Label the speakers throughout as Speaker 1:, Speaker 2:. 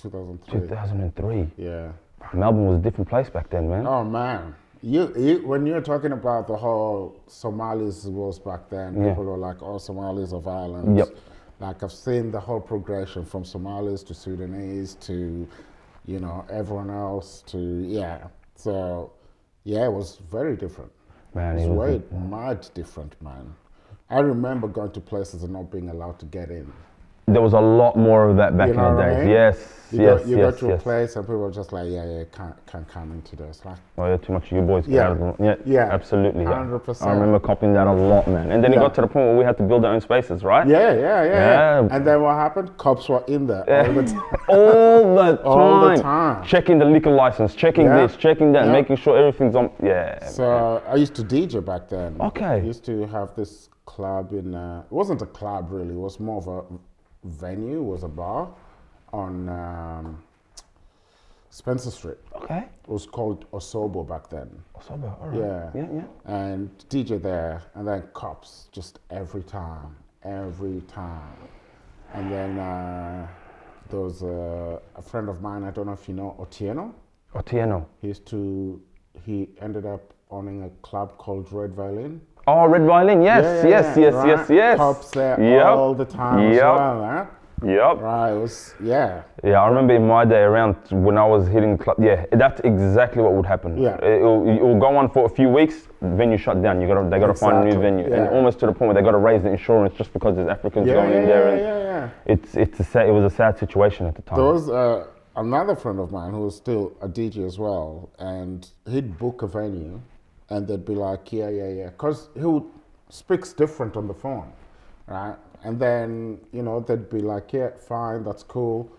Speaker 1: 2003.
Speaker 2: 2003.
Speaker 1: Yeah.
Speaker 2: Melbourne was a different place back then, man.
Speaker 1: Oh man, when you're talking about the whole Somalis was back then,
Speaker 2: Yeah.
Speaker 1: people were like, "Oh, Somalis are violent."
Speaker 2: Yep.
Speaker 1: Like I've seen the whole progression from Somalis to Sudanese to, everyone else to yeah. So, yeah, it was very different.
Speaker 2: Man,
Speaker 1: It
Speaker 2: it
Speaker 1: was
Speaker 2: was
Speaker 1: way much different, man. I remember going to places and not being allowed to get in.
Speaker 2: there was a lot more of that back
Speaker 1: You
Speaker 2: in
Speaker 1: know
Speaker 2: the
Speaker 1: what I
Speaker 2: days.
Speaker 1: mean?
Speaker 2: Yes,
Speaker 1: You go to a place and people are just like, yeah, can't come into this. Like,
Speaker 2: Oh, yeah, too much of you boys. Get
Speaker 1: Yeah.
Speaker 2: out of the, yeah,
Speaker 1: Yeah.
Speaker 2: absolutely. Yeah.
Speaker 1: 100%.
Speaker 2: I remember copying that a lot, man. And then it
Speaker 1: Yeah.
Speaker 2: got to the point where we had to build our own spaces, right?
Speaker 1: yeah.
Speaker 2: Yeah.
Speaker 1: And then what happened? Cops were in there all the time.
Speaker 2: All the time.
Speaker 1: All the time.
Speaker 2: Checking the liquor license, checking
Speaker 1: Yeah.
Speaker 2: this, checking that,
Speaker 1: Yeah.
Speaker 2: making sure everything's on. Yeah.
Speaker 1: So I used to DJ back then.
Speaker 2: Okay.
Speaker 1: I used to have this club in, it wasn't a club really, it was more of a venue, it was a bar on Spencer Street.
Speaker 2: Okay.
Speaker 1: It was called Osobo back then.
Speaker 2: Sober, all right.
Speaker 1: Yeah.
Speaker 2: Yeah.
Speaker 1: And DJ there, and then cops just every time. And then there was a friend of mine, I don't know if you know Otieno.
Speaker 2: Otieno.
Speaker 1: He ended up owning a club called Red Violin.
Speaker 2: Oh, Red Violin, yes,
Speaker 1: right?
Speaker 2: yes.
Speaker 1: Cops there
Speaker 2: Yep.
Speaker 1: all the time as well, huh?
Speaker 2: Yep.
Speaker 1: Right, it was, yeah.
Speaker 2: Yeah, I remember in my day around when I was hitting club. Yeah, that's exactly what would happen.
Speaker 1: Yeah.
Speaker 2: It'll go on for a few weeks. Venue shut down. They gotta find a new
Speaker 1: Exactly,
Speaker 2: venue,
Speaker 1: yeah.
Speaker 2: and almost to the point where they gotta raise the insurance just because there's Africans going in there. And
Speaker 1: Yeah.
Speaker 2: it was a sad situation at the time.
Speaker 1: There was another friend of mine who was still a DJ as well, and he'd book a venue, and they'd be like, yeah, because he would speaks different on the phone, right? And then they'd be like, yeah, fine, that's cool.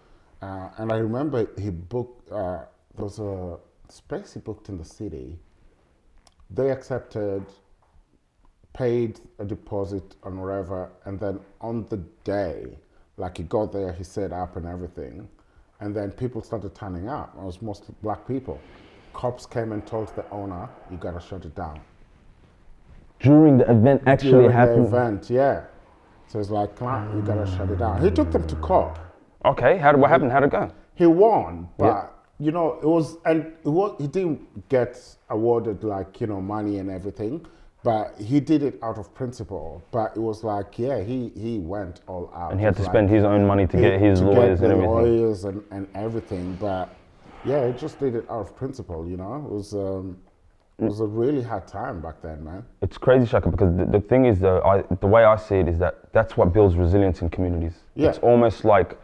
Speaker 1: And I remember he booked. There was a space he booked in the city. They accepted, paid a deposit and whatever, and then on the day, like he got there, he set up and everything, and then people started turning up. It was mostly black people. Cops came and told the owner, "You gotta shut it down."
Speaker 2: During the event actually happened.
Speaker 1: The event, yeah. So it's like, "Come, you gotta shut it down." He took them to court.
Speaker 2: Okay, what happened? How'd it go?
Speaker 1: He won, but
Speaker 2: Yeah.
Speaker 1: he didn't get awarded like money and everything, but he did it out of principle. But it was like, yeah, he went all out.
Speaker 2: And he had to
Speaker 1: It's
Speaker 2: spend his own money to get his lawyers and everything.
Speaker 1: Lawyers and everything, but yeah, he just did it out of principle. It was a really hard time back then, man.
Speaker 2: It's crazy, Tshaka, because the thing is, the way I see it is that's what builds resilience in communities.
Speaker 1: Yeah.
Speaker 2: It's almost like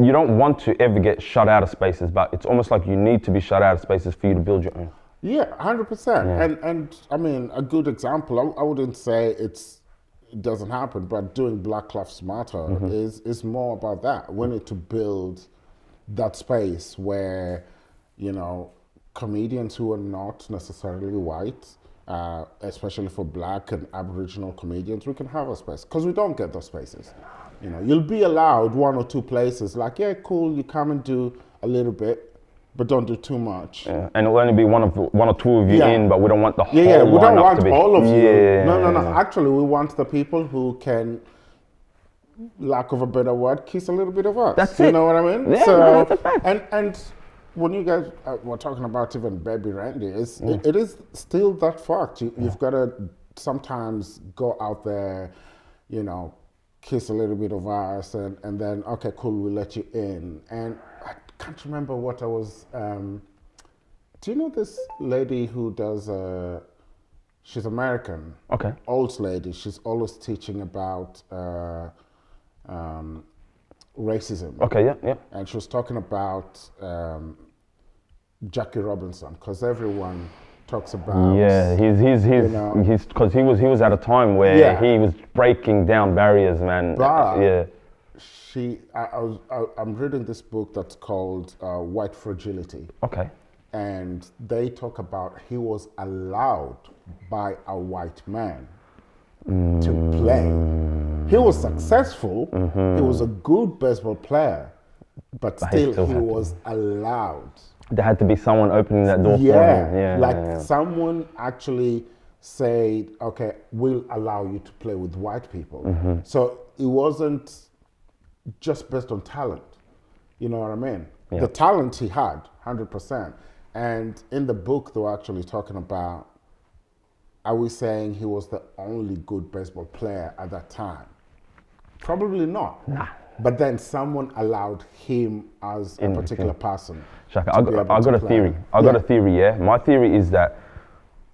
Speaker 2: you don't want to ever get shut out of spaces, but it's almost like you need to be shut out of spaces for you to build your own.
Speaker 1: Yeah, 100%.
Speaker 2: Yeah.
Speaker 1: And I mean, a good example, I wouldn't say it doesn't happen, but doing Black Lives Matter is more about that. We need to build that space where, comedians who are not necessarily white, especially for Black and Aboriginal comedians, we can have a space, because we don't get those spaces. You'll be allowed one or two places, like, yeah, cool, you come and do a little bit, but don't do too much.
Speaker 2: Yeah. And it'll only be one or two of you in, but we don't want the whole
Speaker 1: Yeah, we don't
Speaker 2: lineup
Speaker 1: want
Speaker 2: to be.
Speaker 1: all of you.
Speaker 2: Yeah.
Speaker 1: No. Actually, we want the people who can, lack of a better word, kiss a little bit of us.
Speaker 2: That's
Speaker 1: You
Speaker 2: it.
Speaker 1: know what I mean?
Speaker 2: Yeah, no, that's a fact.
Speaker 1: And when you guys were talking about even Baby Randy, it is still that fact. You've got to sometimes go out there, kiss a little bit of us, and then, okay, cool, we'll let you in. And I can't remember what I was. Do you know this lady who does? She's American.
Speaker 2: Okay.
Speaker 1: Old lady. She's always teaching about racism.
Speaker 2: Okay, yeah.
Speaker 1: And she was talking about Jackie Robinson, because everyone talks about.
Speaker 2: Yeah, he's because he was at a time where he was breaking down barriers, man.
Speaker 1: But
Speaker 2: yeah.
Speaker 1: I'm reading this book that's called White Fragility.
Speaker 2: Okay.
Speaker 1: And they talk about he was allowed by a white man to play. He was successful. He was a good baseball player, but still he was allowed.
Speaker 2: There had to be someone opening that door for him. Yeah,
Speaker 1: someone actually said, okay, we'll allow you to play with white people. So it wasn't just based on talent. You know what I mean?
Speaker 2: Yeah.
Speaker 1: The talent he had, 100%. And in the book, they were actually talking about, are we saying he was the only good baseball player at that time? Probably not.
Speaker 2: Nah.
Speaker 1: But then someone allowed him as a particular person.
Speaker 2: Tshaka,
Speaker 1: to be able
Speaker 2: I
Speaker 1: to
Speaker 2: got a
Speaker 1: play.
Speaker 2: theory. I got a theory, yeah? My theory is that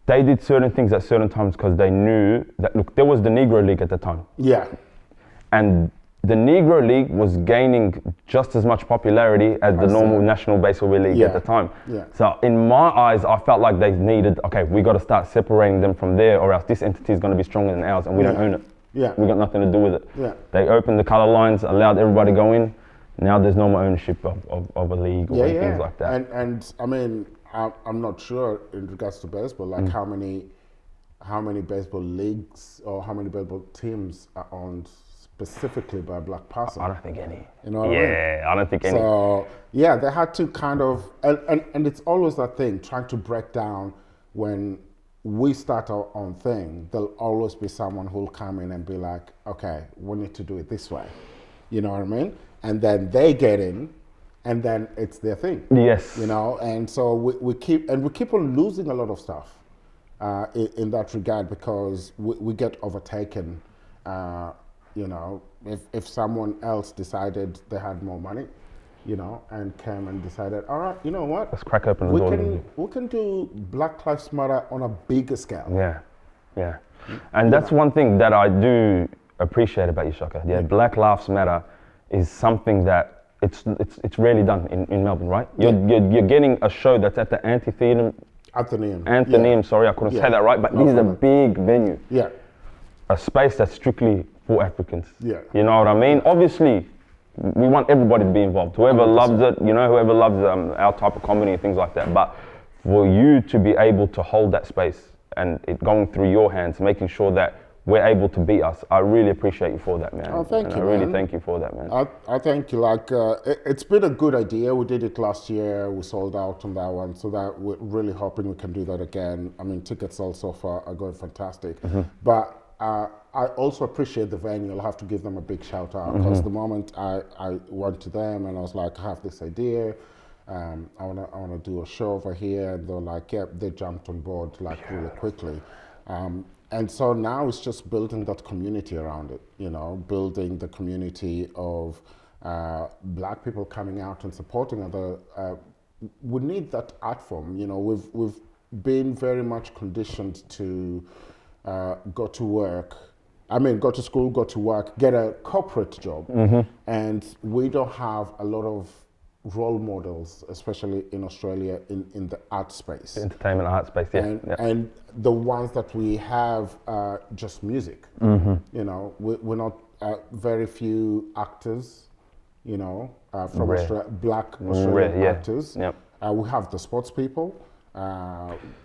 Speaker 2: they did certain things at certain times because they knew that, look, there was the Negro League at the time.
Speaker 1: Yeah.
Speaker 2: And the Negro League was gaining just as much popularity as the normal National Baseball League at the time.
Speaker 1: Yeah.
Speaker 2: So in my eyes, I felt like they needed, okay, we got to start separating them from there, or else this entity is going to be stronger than ours and we don't own it.
Speaker 1: Yeah.
Speaker 2: We got nothing to do with it.
Speaker 1: Yeah.
Speaker 2: They opened the color lines, allowed everybody to go in. Now there's no more ownership of a league or things like that.
Speaker 1: And I mean, I'm not sure in regards to baseball, like how many baseball leagues or how many baseball teams are owned specifically by a black person.
Speaker 2: I don't think any.
Speaker 1: You know what I mean?
Speaker 2: Yeah, I don't think any.
Speaker 1: So yeah, they had to kind of, and it's always that thing, trying to break down when we start our own thing, there'll always be someone who'll come in and be like, okay, we need to do it this way. You know what I mean? And then they get in, and then it's their thing.
Speaker 2: Yes.
Speaker 1: You know, and so we keep on losing a lot of stuff in that regard because we get overtaken. You know, if someone else decided they had more money, you know, and came and decided, all right, you know what?
Speaker 2: Let's crack open the door.
Speaker 1: We can do Black Lives Matter on a bigger scale.
Speaker 2: Yeah, yeah. And that's one thing that I do appreciate about you, Tshaka. Yeah, Black Lives Matter is something that it's rarely done in Melbourne, right? You're getting a show that's at the Athenaeum. Sorry, I couldn't say that right, but this is a big venue.
Speaker 1: Yeah.
Speaker 2: A space that's strictly for Africans.
Speaker 1: Yeah.
Speaker 2: You know what I mean? Obviously, we want everybody to be involved. Whoever
Speaker 1: 100%.
Speaker 2: loves it, you know, whoever loves our type of comedy and things like that. But for you to be able to hold that space and it going through your hands, making sure that we're able to beat us, I really appreciate you for that, man.
Speaker 1: Oh, thank you,
Speaker 2: I really
Speaker 1: man.
Speaker 2: thank you for that, man.
Speaker 1: I thank you. Like, it's been a good idea. We did it last year. We sold out on that one. So that we're really hoping we can do that again. I mean, tickets sales so far are going fantastic. But I also appreciate the venue. I'll have to give them a big shout out because the moment I went to them and I was like, I have this idea. I wanna do a show over here, and they're like, yeah, they jumped on board like really quickly. And so now it's just building that community around it, you know, building the community of black people coming out and supporting other. We need that art form, you know. We've been very much conditioned to go to work. I mean, go to school, go to work, get a corporate job, and we don't have a lot of role models, especially in Australia, in the art space.
Speaker 2: Entertainment art space, yeah.
Speaker 1: And the ones that we have are just music. You know, we're not very few actors, you know, from Australia, black Australian actors.
Speaker 2: Yep.
Speaker 1: We have the sports people.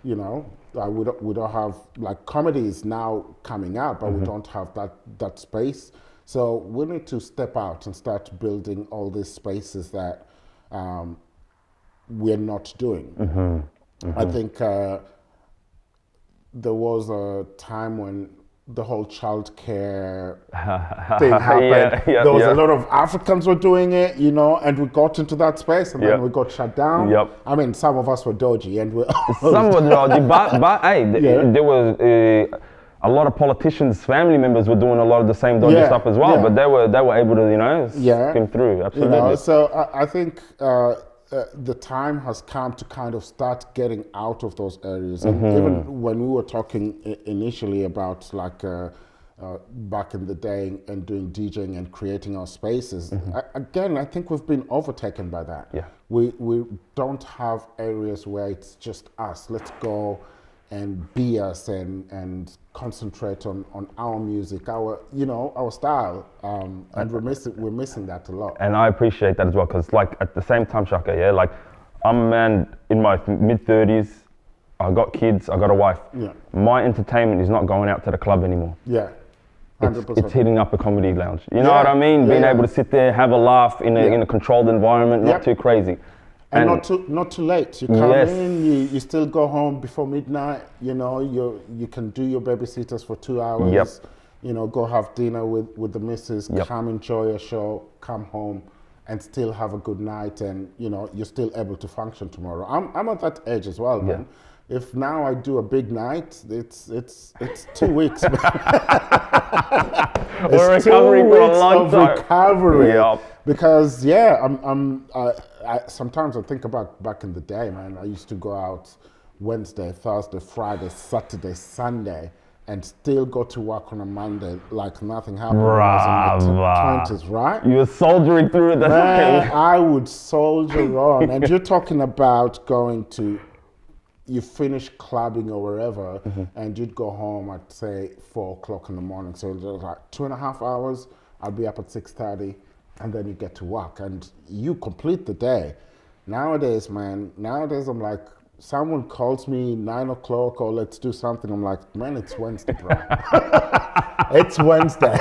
Speaker 1: You know, we don't have, like, comedy is now coming out, but we don't have that space. So we need to step out and start building all these spaces that we're not doing. I think there was a time when the whole childcare thing happened. There was a lot of Africans were doing it, you know, and we got into that space and then we got shut down. I mean, some of us were dodgy and
Speaker 2: some were dodgy, but hey, there was a lot of politicians' family members were doing a lot of the same dodgy stuff as well, but they were able to, you know, skim through. Absolutely.
Speaker 1: You know, so I think the time has come to kind of start getting out of those areas. And even when we were talking initially about like back in the day and doing DJing and creating our spaces, again, I think we've been overtaken by that. We don't have areas where it's just us. Let's go and be us and concentrate on our music, our style, and we're missing that a lot.
Speaker 2: And I appreciate that as well, because like at the same time, Tshaka, yeah, like I'm a man in my mid-30s, I got kids, I got a wife. My entertainment is not going out to the club anymore.
Speaker 1: 100%.
Speaker 2: It's hitting up a comedy lounge. You know what I mean? Being able to sit there, have a laugh in a controlled environment, not too crazy.
Speaker 1: And not too late. You come in, you still go home before midnight. You know, you can do your babysitters for 2 hours. You know, go have dinner with the missus, come enjoy a show, come home, and still have a good night, and you're still able to function tomorrow. I'm at that age as well, man. If now I do a big night, it's 2 weeks.
Speaker 2: We're recovering for a long time.
Speaker 1: Recovery.
Speaker 2: Yep.
Speaker 1: Because sometimes I think about back in the day, man. I used to go out Wednesday, Thursday, Friday, Saturday, Sunday, and still go to work on a Monday like nothing happened when I was in my 20s, right?
Speaker 2: You were soldiering through it.
Speaker 1: Man, I would soldier on. And you're talking about you finish clubbing or wherever, and you'd go home at, say, 4 o'clock in the morning. So it was like 2.5 hours. I'll be up at 6:30, and then you get to work, and you complete the day. Nowadays, man, I'm like, someone calls me 9 o'clock, or let's do something. I'm like, man, it's Wednesday, bro. It's Wednesday.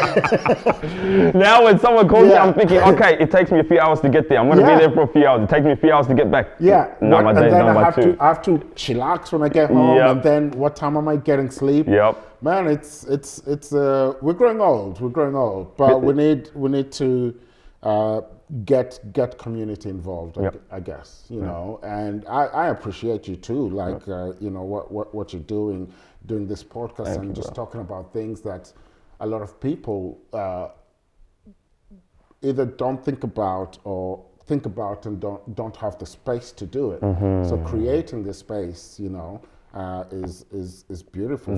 Speaker 2: Now when someone calls me, I'm thinking, okay, it takes me a few hours to get there. I'm going to be there for a few hours. It takes me a few hours to get back.
Speaker 1: Yeah.
Speaker 2: No, my day's done by 2.
Speaker 1: I have to chillax when I get home, and then what time am I getting sleep?
Speaker 2: Yep.
Speaker 1: Man, it's we're growing old. But we need to get community involved. I guess and I appreciate you too. Like what you're doing this podcast and just talking about things that a lot of people either don't think about or think about and don't have the space to do it. So creating this space, is beautiful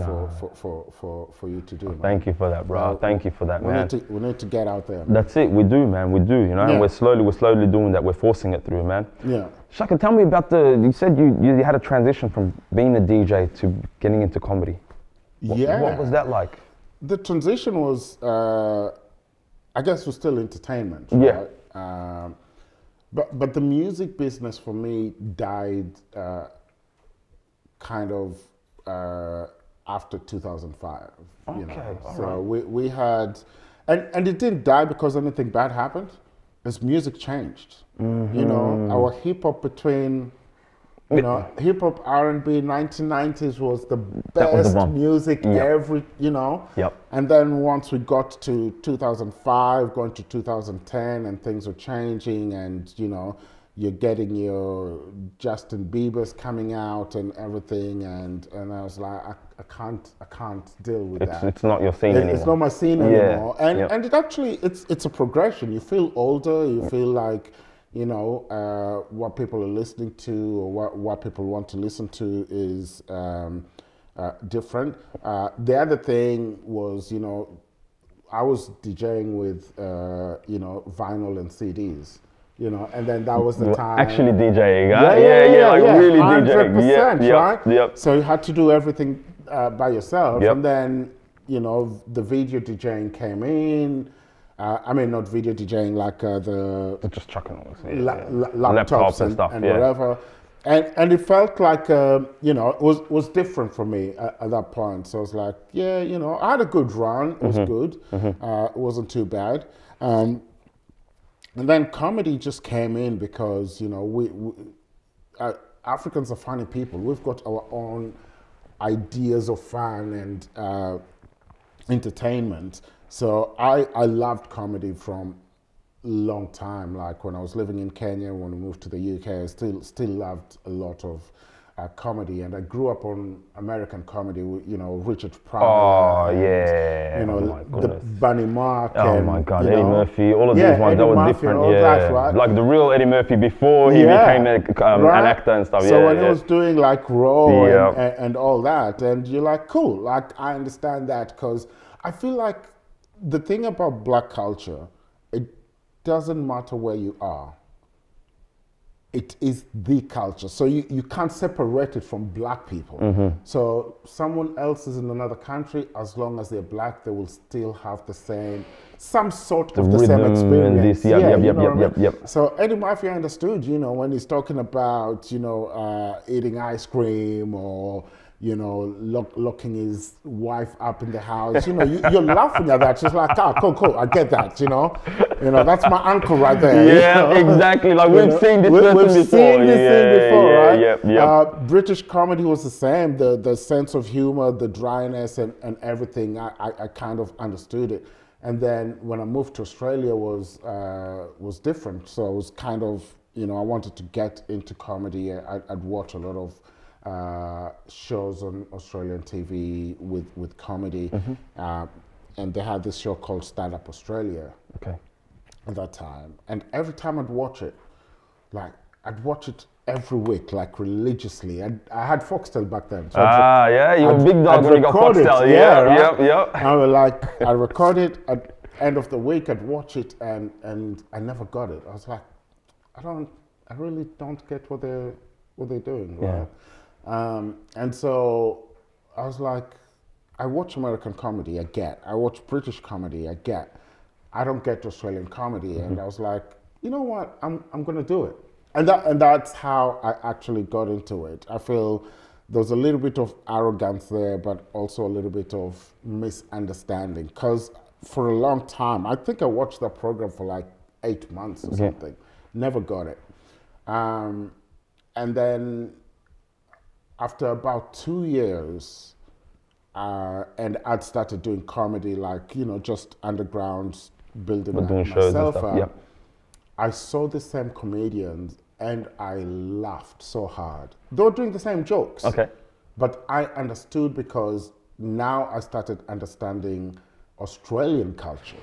Speaker 1: for you to do. Man.
Speaker 2: Thank you for that, bro. Thank you for that, man.
Speaker 1: We need to get out there. Man.
Speaker 2: That's it. We do, man. We do. And we're slowly doing that. We're forcing it through, man.
Speaker 1: Yeah.
Speaker 2: Tshaka, tell me about you said you had a transition from being a DJ to getting into comedy. What was that like?
Speaker 1: The transition was, I guess, was still entertainment. Right?
Speaker 2: Yeah.
Speaker 1: But the music business for me died kind of after 2005.
Speaker 2: Okay.
Speaker 1: So we had, and it didn't die because anything bad happened. As music changed. Our hip hop between. Hip hop R&B 1990s was the best music ever,
Speaker 2: Yep.
Speaker 1: And then once we got to 2005, going to 2010, and things were changing, and you're getting your Justin Bieber's coming out and everything, and I was like, I can't deal with that.
Speaker 2: It's not your scene anymore.
Speaker 1: It's not my scene anymore, and it actually it's a progression. You feel older. You feel like. What people are listening to or what people want to listen to is different. The other thing was, I was DJing with, vinyl and CDs, and then that was the time.
Speaker 2: Actually DJing, huh? Yeah, really
Speaker 1: 100%,
Speaker 2: DJing.
Speaker 1: right?
Speaker 2: Yep.
Speaker 1: So you had to do everything by yourself.
Speaker 2: Yep.
Speaker 1: And then, the video DJing came in. Not video DJing, like
Speaker 2: just chucking all this,
Speaker 1: laptops and stuff, and whatever. And it felt like, it was different for me at that point. So I was like, I had a good run. It was good. It wasn't too bad. And then comedy just came in because, we Africans are funny people. We've got our own ideas of fun and entertainment. So I loved comedy from a long time. Like when I was living in Kenya, when we moved to the UK, I still loved a lot of comedy, and I grew up on American comedy. Richard Pryor.
Speaker 2: Oh yeah.
Speaker 1: The Bunny Mark.
Speaker 2: Oh my God, Eddie Murphy. All of these ones that were different.
Speaker 1: All that, right?
Speaker 2: Like the real Eddie Murphy before he became an actor and stuff.
Speaker 1: So when he was doing like Raw and all that, and you're like, cool. Like I understand that because I feel like. The thing about black culture, it doesn't matter where you are. It is the culture. So you can't separate it from black people. So someone else is in another country, as long as they're black, they will still have some sort of the same experience.
Speaker 2: Yep.
Speaker 1: So Eddie Murphy understood, when he's talking about, eating ice cream or, locking his wife up in the house. You're laughing at that. She's like, cool. I get that, that's my uncle right there.
Speaker 2: Yeah, exactly. Like we've seen this person before.
Speaker 1: We've seen this thing before, right?
Speaker 2: Yep.
Speaker 1: British comedy was the same. The sense of humor, the dryness and everything, I kind of understood it. And then when I moved to Australia was different. So I was kind of, I wanted to get into comedy. I'd watch a lot of shows on Australian TV with comedy. And they had this show called Stand Up Australia at that time. And every time I'd watch it, I'd watch it every week, religiously. I had Foxtel back then. So
Speaker 2: you were a big dog when you got Foxtel.
Speaker 1: Right? I was I record it at end of the week, I'd watch it, and I never got it. I was like, I really don't get what they're doing. Right? And so I was like, I watch American comedy, I get. I watch British comedy, I get. I don't get Australian comedy. And I was like, you know what, I'm gonna do it. And that's how I actually got into it. I feel there's a little bit of arrogance there, but also a little bit of misunderstanding. Because for a long time, I think I watched that program for 8 months or something. Never got it. And then after about 2 years, and I'd started doing comedy, just underground, building myself up. I saw the same comedians and I laughed so hard. They were doing the same jokes. But I understood because now I started understanding Australian culture.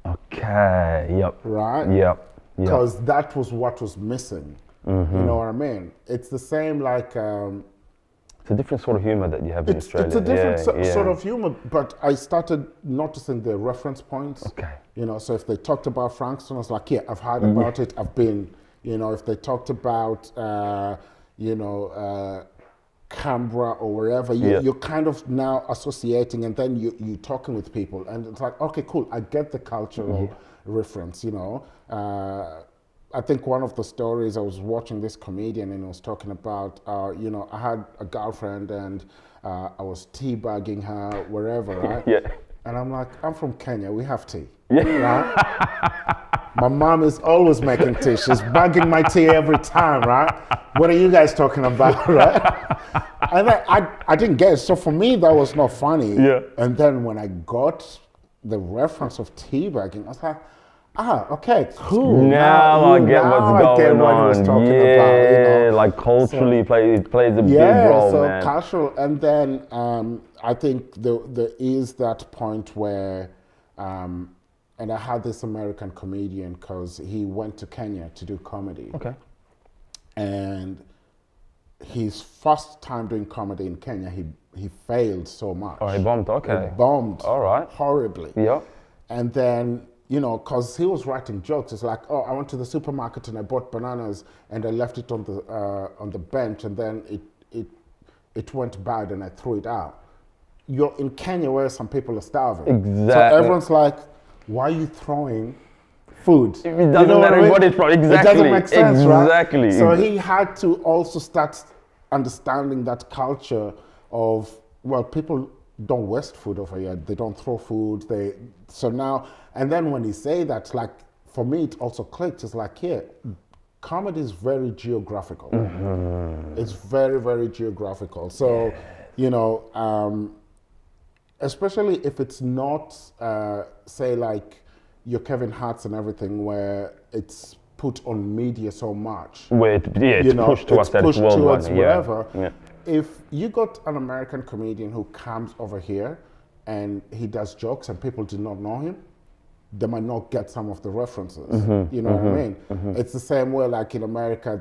Speaker 1: Right? Because that was what was missing. You know what I mean? It's the same
Speaker 2: it's a different sort of humor that you have in Australia.
Speaker 1: It's a different sort of humor, but I started noticing the reference points. So if they talked about Frankston, I was like, I've heard about it. I've been, if they talked about, Canberra or wherever, you're kind of now associating, and then you're talking with people, and it's like, okay, cool, I get the cultural reference, I think one of the stories, I was watching this comedian and he was talking about, I had a girlfriend and I was teabagging her wherever, right? And I'm like, I'm from Kenya, we have tea. Right? My mom is always making tea. She's bagging my tea every time, right? What are you guys talking about, right? And then I didn't get it. So for me, that was not funny. And then when I got the reference of teabagging, I was like, okay, cool.
Speaker 2: Now I get what's going on. About, culturally, it plays a big role, man.
Speaker 1: Cultural, and then I think there is that point where, and I had this American comedian because he went to Kenya to do comedy. And his first time doing comedy in Kenya, he failed so much.
Speaker 2: He bombed. He
Speaker 1: bombed.
Speaker 2: All right.
Speaker 1: Horribly. And then, because he was writing jokes, it's like, I went to the supermarket and I bought bananas and I left it on the bench, and then it went bad and I threw it out. You're in Kenya where some people are starving. So everyone's like, why are you throwing food?
Speaker 2: It doesn't matter what it's from. Exactly.
Speaker 1: It doesn't make sense,
Speaker 2: right?
Speaker 1: So he had to also start understanding that culture of, people don't waste food over here. They don't throw food. So now, and then when he say that, for me, it also clicked. It's like, comedy is very geographical. It's very, very geographical. So, especially if it's not, say, your Kevin Hart's and everything, where it's put on media so much.
Speaker 2: Where it's pushed to us that it's worldwide.
Speaker 1: Wherever. If you got an American comedian who comes over here and he does jokes and people do not know him, they might not get some of the references. You know what I mean? It's the same way, in America,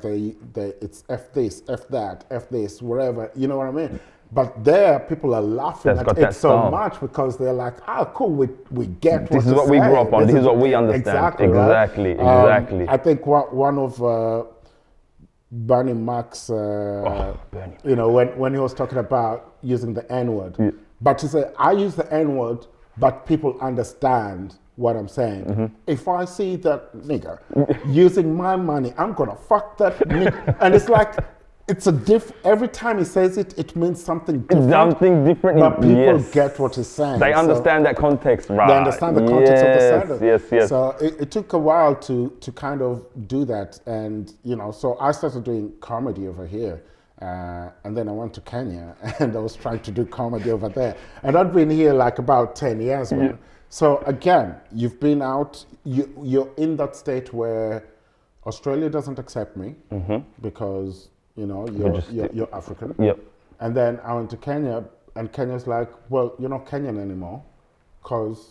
Speaker 1: it's F this, F that, F this, wherever. You know what I mean? But there, people are laughing at it so much because they're like, cool, we get
Speaker 2: this is what we grew up on. This is what we understand. Exactly.
Speaker 1: I think one of Bernie Mac's, when he was talking about using the N-word. But to say, I use the N-word, but people understand what I'm saying. If I see that nigger using my money, I'm gonna fuck that nigger. And it's like, it's every time he says it, it means something different. But people get what he's saying.
Speaker 2: They understand that context, right?
Speaker 1: They understand the context of the sentence.
Speaker 2: Yes.
Speaker 1: So it took a while to kind of do that. And, so I started doing comedy over here. And then I went to Kenya and I was trying to do comedy over there. And I'd been here about 10 years, man. So again, you've been out. You're in that state where Australia doesn't accept me because you're African.
Speaker 2: Yep.
Speaker 1: And then I went to Kenya, and Kenya's like, well, you're not Kenyan anymore because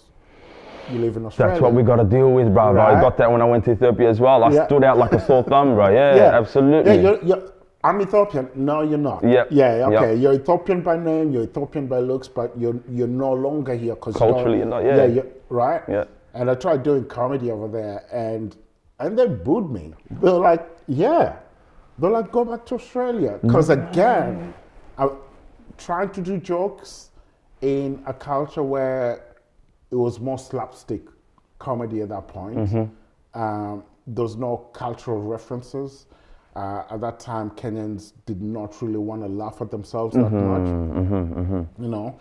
Speaker 1: you live in Australia.
Speaker 2: That's what we got to deal with, bro.
Speaker 1: Right.
Speaker 2: I got that when I went to Ethiopia as well. I stood out like a sore thumb, bro. Yeah, absolutely.
Speaker 1: Yeah, I'm Ethiopian. No, you're not.
Speaker 2: Yep.
Speaker 1: Yeah, okay.
Speaker 2: Yep.
Speaker 1: You're Ethiopian by name, you're Ethiopian by looks, but you're no longer here because
Speaker 2: Culturally, you're not. Yeah.
Speaker 1: Right?
Speaker 2: Yeah.
Speaker 1: And I tried doing comedy over there, and they booed me. They're like, yeah. They're like, go back to Australia. Because again, I trying to do jokes in a culture where it was more slapstick comedy at that point. There was no cultural references. At that time, Kenyans did not really want to laugh at themselves that much, you know.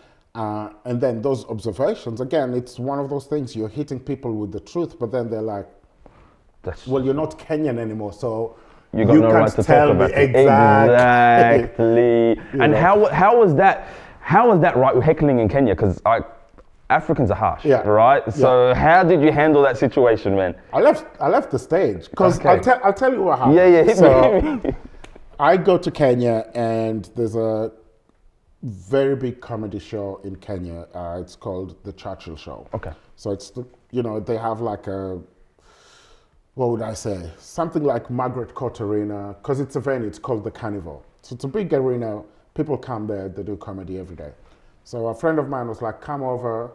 Speaker 1: And then those observations, again, it's one of those things, you're hitting people with the truth, but then they're like, well, you're not Kenyan anymore, so
Speaker 2: you got no right to talk about it. Exactly. And how was that right with heckling in Kenya? Because Africans are harsh, right? So how did you handle that situation, man?
Speaker 1: I left the stage because I'll tell you what happened.
Speaker 2: Yeah, hit me.
Speaker 1: I go to Kenya, and there's a very big comedy show in Kenya. It's called the Churchill Show.
Speaker 2: Okay.
Speaker 1: So it's they have like what would I say? Something like Margaret Court Arena, because it's a venue. It's called the Carnival. So it's a big arena. People come there. They do comedy every day. So a friend of mine was like, come over,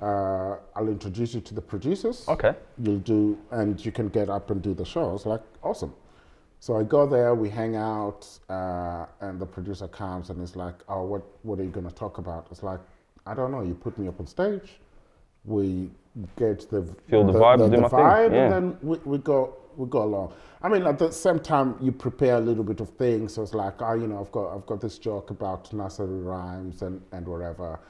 Speaker 1: I'll introduce you to the producers.
Speaker 2: Okay.
Speaker 1: And you can get up and do the show. I was like, awesome. So I go there, we hang out, and the producer comes and is like, oh, what are you going to talk about? It's like, I don't know, you put me up on stage, we get
Speaker 2: feel the vibe, do my
Speaker 1: vibe,
Speaker 2: thing. Yeah.
Speaker 1: And then we go along. I mean, at the same time, you prepare a little bit of things. So it's like, I've got this joke about nursery rhymes and whatever,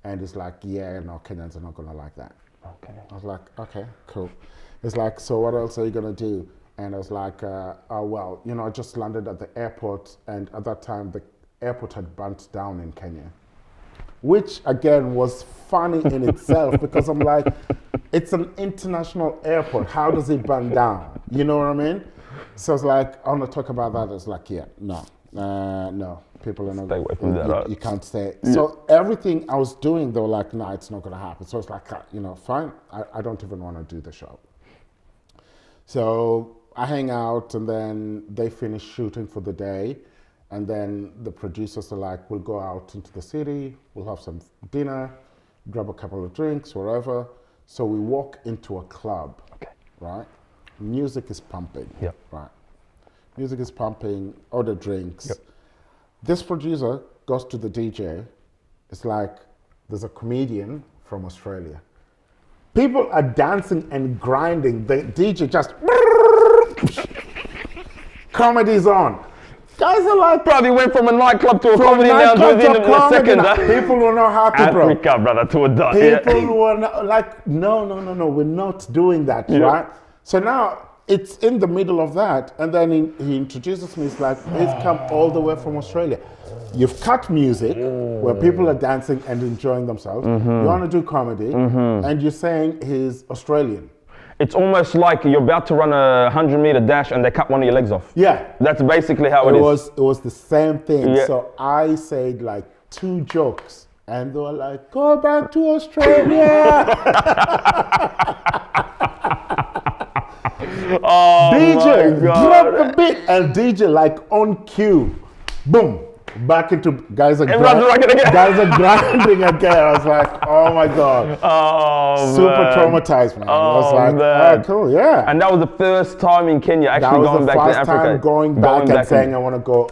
Speaker 1: and it's like, yeah, no, Kenyans are not gonna like that.
Speaker 2: Okay.
Speaker 1: I was like, okay, cool. It's like, so what else are you gonna do? And I was like, oh well, I just landed at the airport, and at that time the airport had burnt down in Kenya, which again was funny in itself because I'm like, it's an international airport. How does it burn down? You know what I mean? So it's like, I want to talk about that. It's like, yeah, no, people are not.
Speaker 2: Stay away from that.
Speaker 1: You can't stay. Yeah. So everything I was doing, they were like, no, it's not going to happen. So it's like, fine. I don't even want to do the show. So I hang out, and then they finish shooting for the day. And then the producers are like, we'll go out into the city, we'll have some dinner, grab a couple of drinks, wherever. So we walk into a club, right? Music is pumping, right? Music is pumping, order drinks. Yep. This producer goes to the DJ. It's like, there's a comedian from Australia. People are dancing and grinding. The DJ just, comedy's on. Guys are like,
Speaker 2: probably went from a nightclub to a comedy lounge within a second.
Speaker 1: People were not happy, bro.
Speaker 2: Africa, brother, to a dot.
Speaker 1: People were not, like, no, we're not doing that, right? So now it's in the middle of that, and then he introduces me. He's like, he's come all the way from Australia. You've cut music where people are dancing and enjoying themselves. You want to do comedy, and you're saying he's Australian.
Speaker 2: It's almost like you're about to run a 100-meter dash and they cut one of your legs off. Yeah. That's basically how it is.
Speaker 1: It was the same thing. Yeah. So I said like 2 jokes, and they were like, go back to Australia.
Speaker 2: Oh,
Speaker 1: DJ, drop the beat. And DJ like on cue, boom. Back into guys are grinding again. I was like, oh my god, super traumatized, man. I was like, oh cool, yeah.
Speaker 2: And that was the first time in Kenya actually going back to Africa. That was the first time
Speaker 1: going back and saying I want to go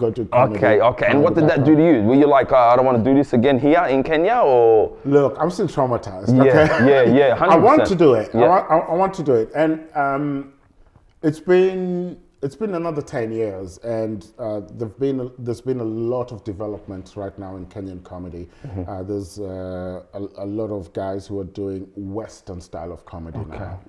Speaker 1: to comedy.
Speaker 2: Okay. And what did that do to you? Were you like, I don't want to do this again here in Kenya, or?
Speaker 1: Look, I'm still traumatized.
Speaker 2: Yeah, 100%.
Speaker 1: I want to do it. Yeah. I want to do it, and it's been another 10 years, and there's been a lot of development right now in Kenyan comedy. There's a lot of guys who are doing Western style of comedy now.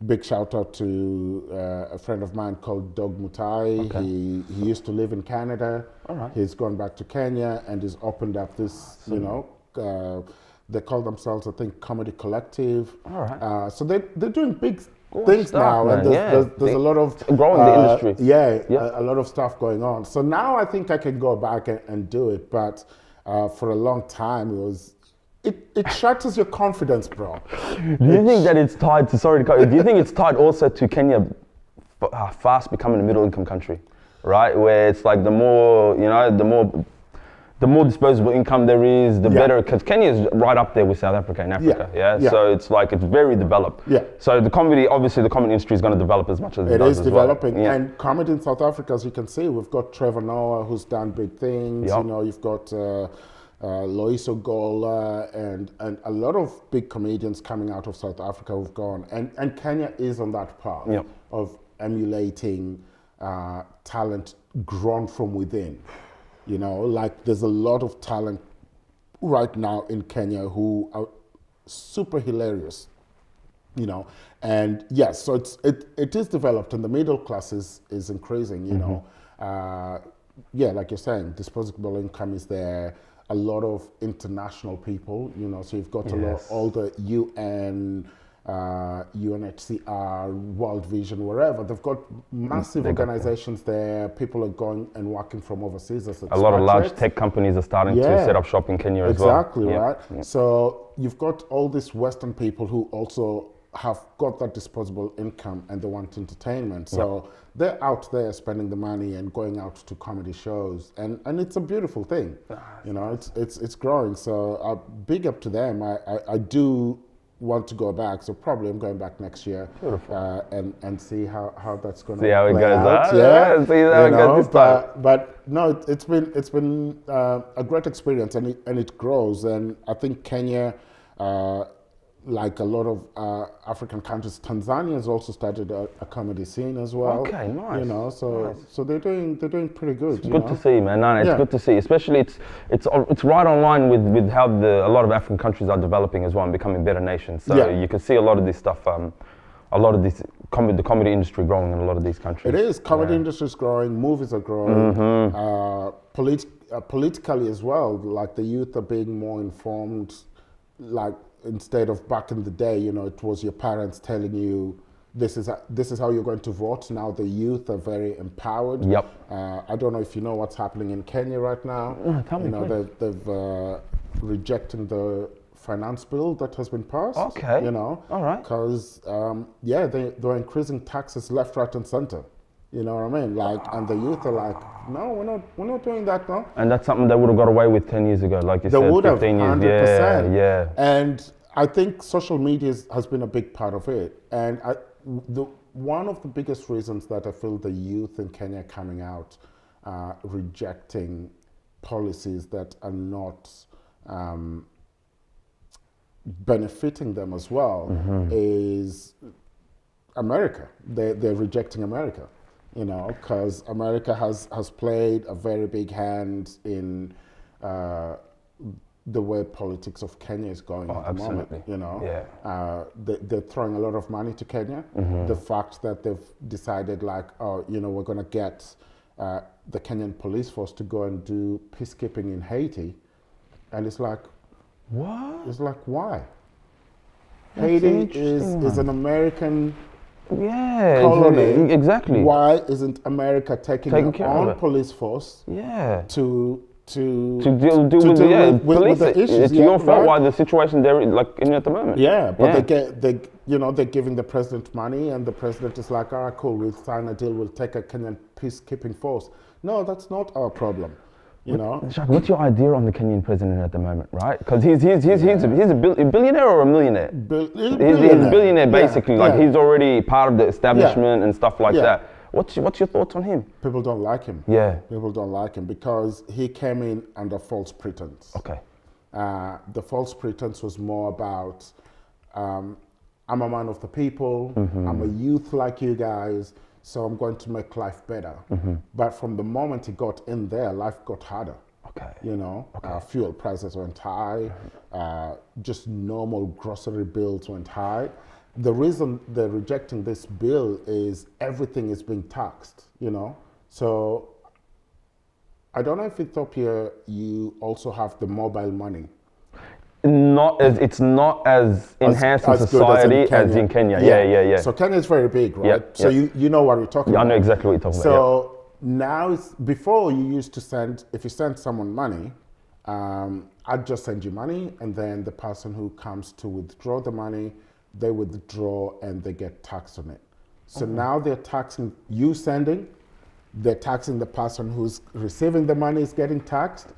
Speaker 1: Big shout out to a friend of mine called Dog Mutai. He used to live in Canada. He's gone back to Kenya and he's opened up this, They call themselves, I think, Comedy Collective.
Speaker 2: All right.
Speaker 1: So they're doing big
Speaker 2: Good
Speaker 1: things
Speaker 2: stuff,
Speaker 1: now,
Speaker 2: man.
Speaker 1: and there's,
Speaker 2: Yeah.
Speaker 1: there's a lot of
Speaker 2: growing the industry.
Speaker 1: Yeah,
Speaker 2: Yeah.
Speaker 1: a lot of stuff going on. So now I think I can go back and do it, but for a long time it shatters your confidence, bro.
Speaker 2: Do you think that it's tied to, sorry to cut you, do you think it's tied also to Kenya fast becoming a middle income country, right? Where it's like the more, you know, the more disposable income there is, the better, because Kenya is right up there with South Africa in Africa, yeah? So it's like, it's very developed.
Speaker 1: Yeah.
Speaker 2: So the comedy, obviously the comedy industry is going to develop as much as it does
Speaker 1: is
Speaker 2: as
Speaker 1: developing.
Speaker 2: well. Yeah.
Speaker 1: And comedy in South Africa, as you can see, we've got Trevor Noah, who's done big things.
Speaker 2: Yep.
Speaker 1: You know, you've got Loiso Gola and a lot of big comedians coming out of South Africa who've gone. And Kenya is on that path
Speaker 2: Yep.
Speaker 1: of emulating talent grown from within. You know, like there's a lot of talent right now in Kenya who are super hilarious, you know. And yes, so it is developed, and the middle class is increasing, you know. Yeah, like you're saying, disposable income is there. A lot of international people, you know, so you've got all the UN, UNHCR, World Vision, wherever. They've got massive organizations there. People are going and working from overseas as
Speaker 2: a lot of large tech companies are starting to set up shop in Kenya as well.
Speaker 1: Exactly, right? Yep. So you've got all these Western people who also have got that disposable income and they want entertainment. So they're out there spending the money and going out to comedy shows, and it's a beautiful thing. You know, it's growing. So big up to them. I do want to go back, so probably I'm going back next year.
Speaker 2: Beautiful.
Speaker 1: And see how that's going to
Speaker 2: see how it goes
Speaker 1: out.
Speaker 2: Yeah, see how it goes this time.
Speaker 1: But no, it's been a great experience, and it grows. And I think Kenya, like a lot of African countries, Tanzania has also started a comedy scene as well.
Speaker 2: Okay, nice.
Speaker 1: You know, so they're doing pretty good.
Speaker 2: It's good to see, man. No, it's good to see. Especially it's right on line with how a lot of African countries are developing as well and becoming better nations. So you can see a lot of this stuff. A lot of this the comedy industry growing in a lot of these countries.
Speaker 1: It is. Comedy industry is growing. Movies are growing. Politically as well. Like the youth are being more informed. Like, instead of back in the day, you know, it was your parents telling you this is how you're going to vote. Now the youth are very empowered.
Speaker 2: Yep.
Speaker 1: I don't know if you know what's happening in Kenya right now.
Speaker 2: Tell me,
Speaker 1: you know, they've rejecting the finance bill that has been passed.
Speaker 2: Okay.
Speaker 1: You know.
Speaker 2: All right.
Speaker 1: Because they're increasing taxes left, right, and center. You know what I mean? Like, and the youth are like, no, we're not doing that now. And
Speaker 2: that's something they would have got away with 10 years ago, like you said, 15 years.
Speaker 1: 100%.
Speaker 2: Yeah.
Speaker 1: And I think social media has been a big part of it. And one of the biggest reasons that I feel the youth in Kenya coming out rejecting policies that are not benefiting them as well is America. They're rejecting America. You know, because America has played a very big hand in the way politics of Kenya is going at the moment. You know, they're throwing a lot of money to Kenya. The fact that they've decided, like, oh, you know, we're going to get the Kenyan police force to go and do peacekeeping in Haiti, and it's like,
Speaker 2: what?
Speaker 1: It's like, why?
Speaker 2: That's
Speaker 1: Haiti is an American.
Speaker 2: Yeah,
Speaker 1: colony.
Speaker 2: Exactly.
Speaker 1: Why isn't America taking their own police force? To deal with the issues?
Speaker 2: It's your fault why the situation they're like in at the moment.
Speaker 1: Yeah, but they're giving the president money, and the president is like, all right, cool, we'll sign a deal, we'll take a Kenyan peacekeeping force. No, that's not our problem. You know,
Speaker 2: Tshaka, what's your idea on the Kenyan president at the moment, right? Because he's a billionaire or a millionaire? He's a billionaire basically. He's already part of the establishment and stuff like that. What's your thoughts on him? People
Speaker 1: don't like him.
Speaker 2: Yeah.
Speaker 1: People don't like him because he came in under false pretense.
Speaker 2: Okay.
Speaker 1: The false pretense was more about, I'm a man of the people. I'm a youth like you guys. So I'm going to make life better. But from the moment he got in there, life got harder.
Speaker 2: Okay.
Speaker 1: You know, fuel prices went high. Just normal grocery bills went high. The reason they're rejecting this bill is everything is being taxed, you know. So I don't know if Ethiopia, you also have the mobile money.
Speaker 2: It's not as enhanced in
Speaker 1: as good
Speaker 2: society as in Kenya. Yeah.
Speaker 1: So Kenya is very big, right?
Speaker 2: Yeah,
Speaker 1: So
Speaker 2: yeah.
Speaker 1: you know what we're talking
Speaker 2: I
Speaker 1: about.
Speaker 2: know exactly what you're talking about.
Speaker 1: So now, before you used to send, if you send someone money, I'd just send you money, and then the person who comes to withdraw the money, they withdraw and they get taxed on it. So now they're taxing you sending, they're taxing the person who's receiving the money is getting taxed.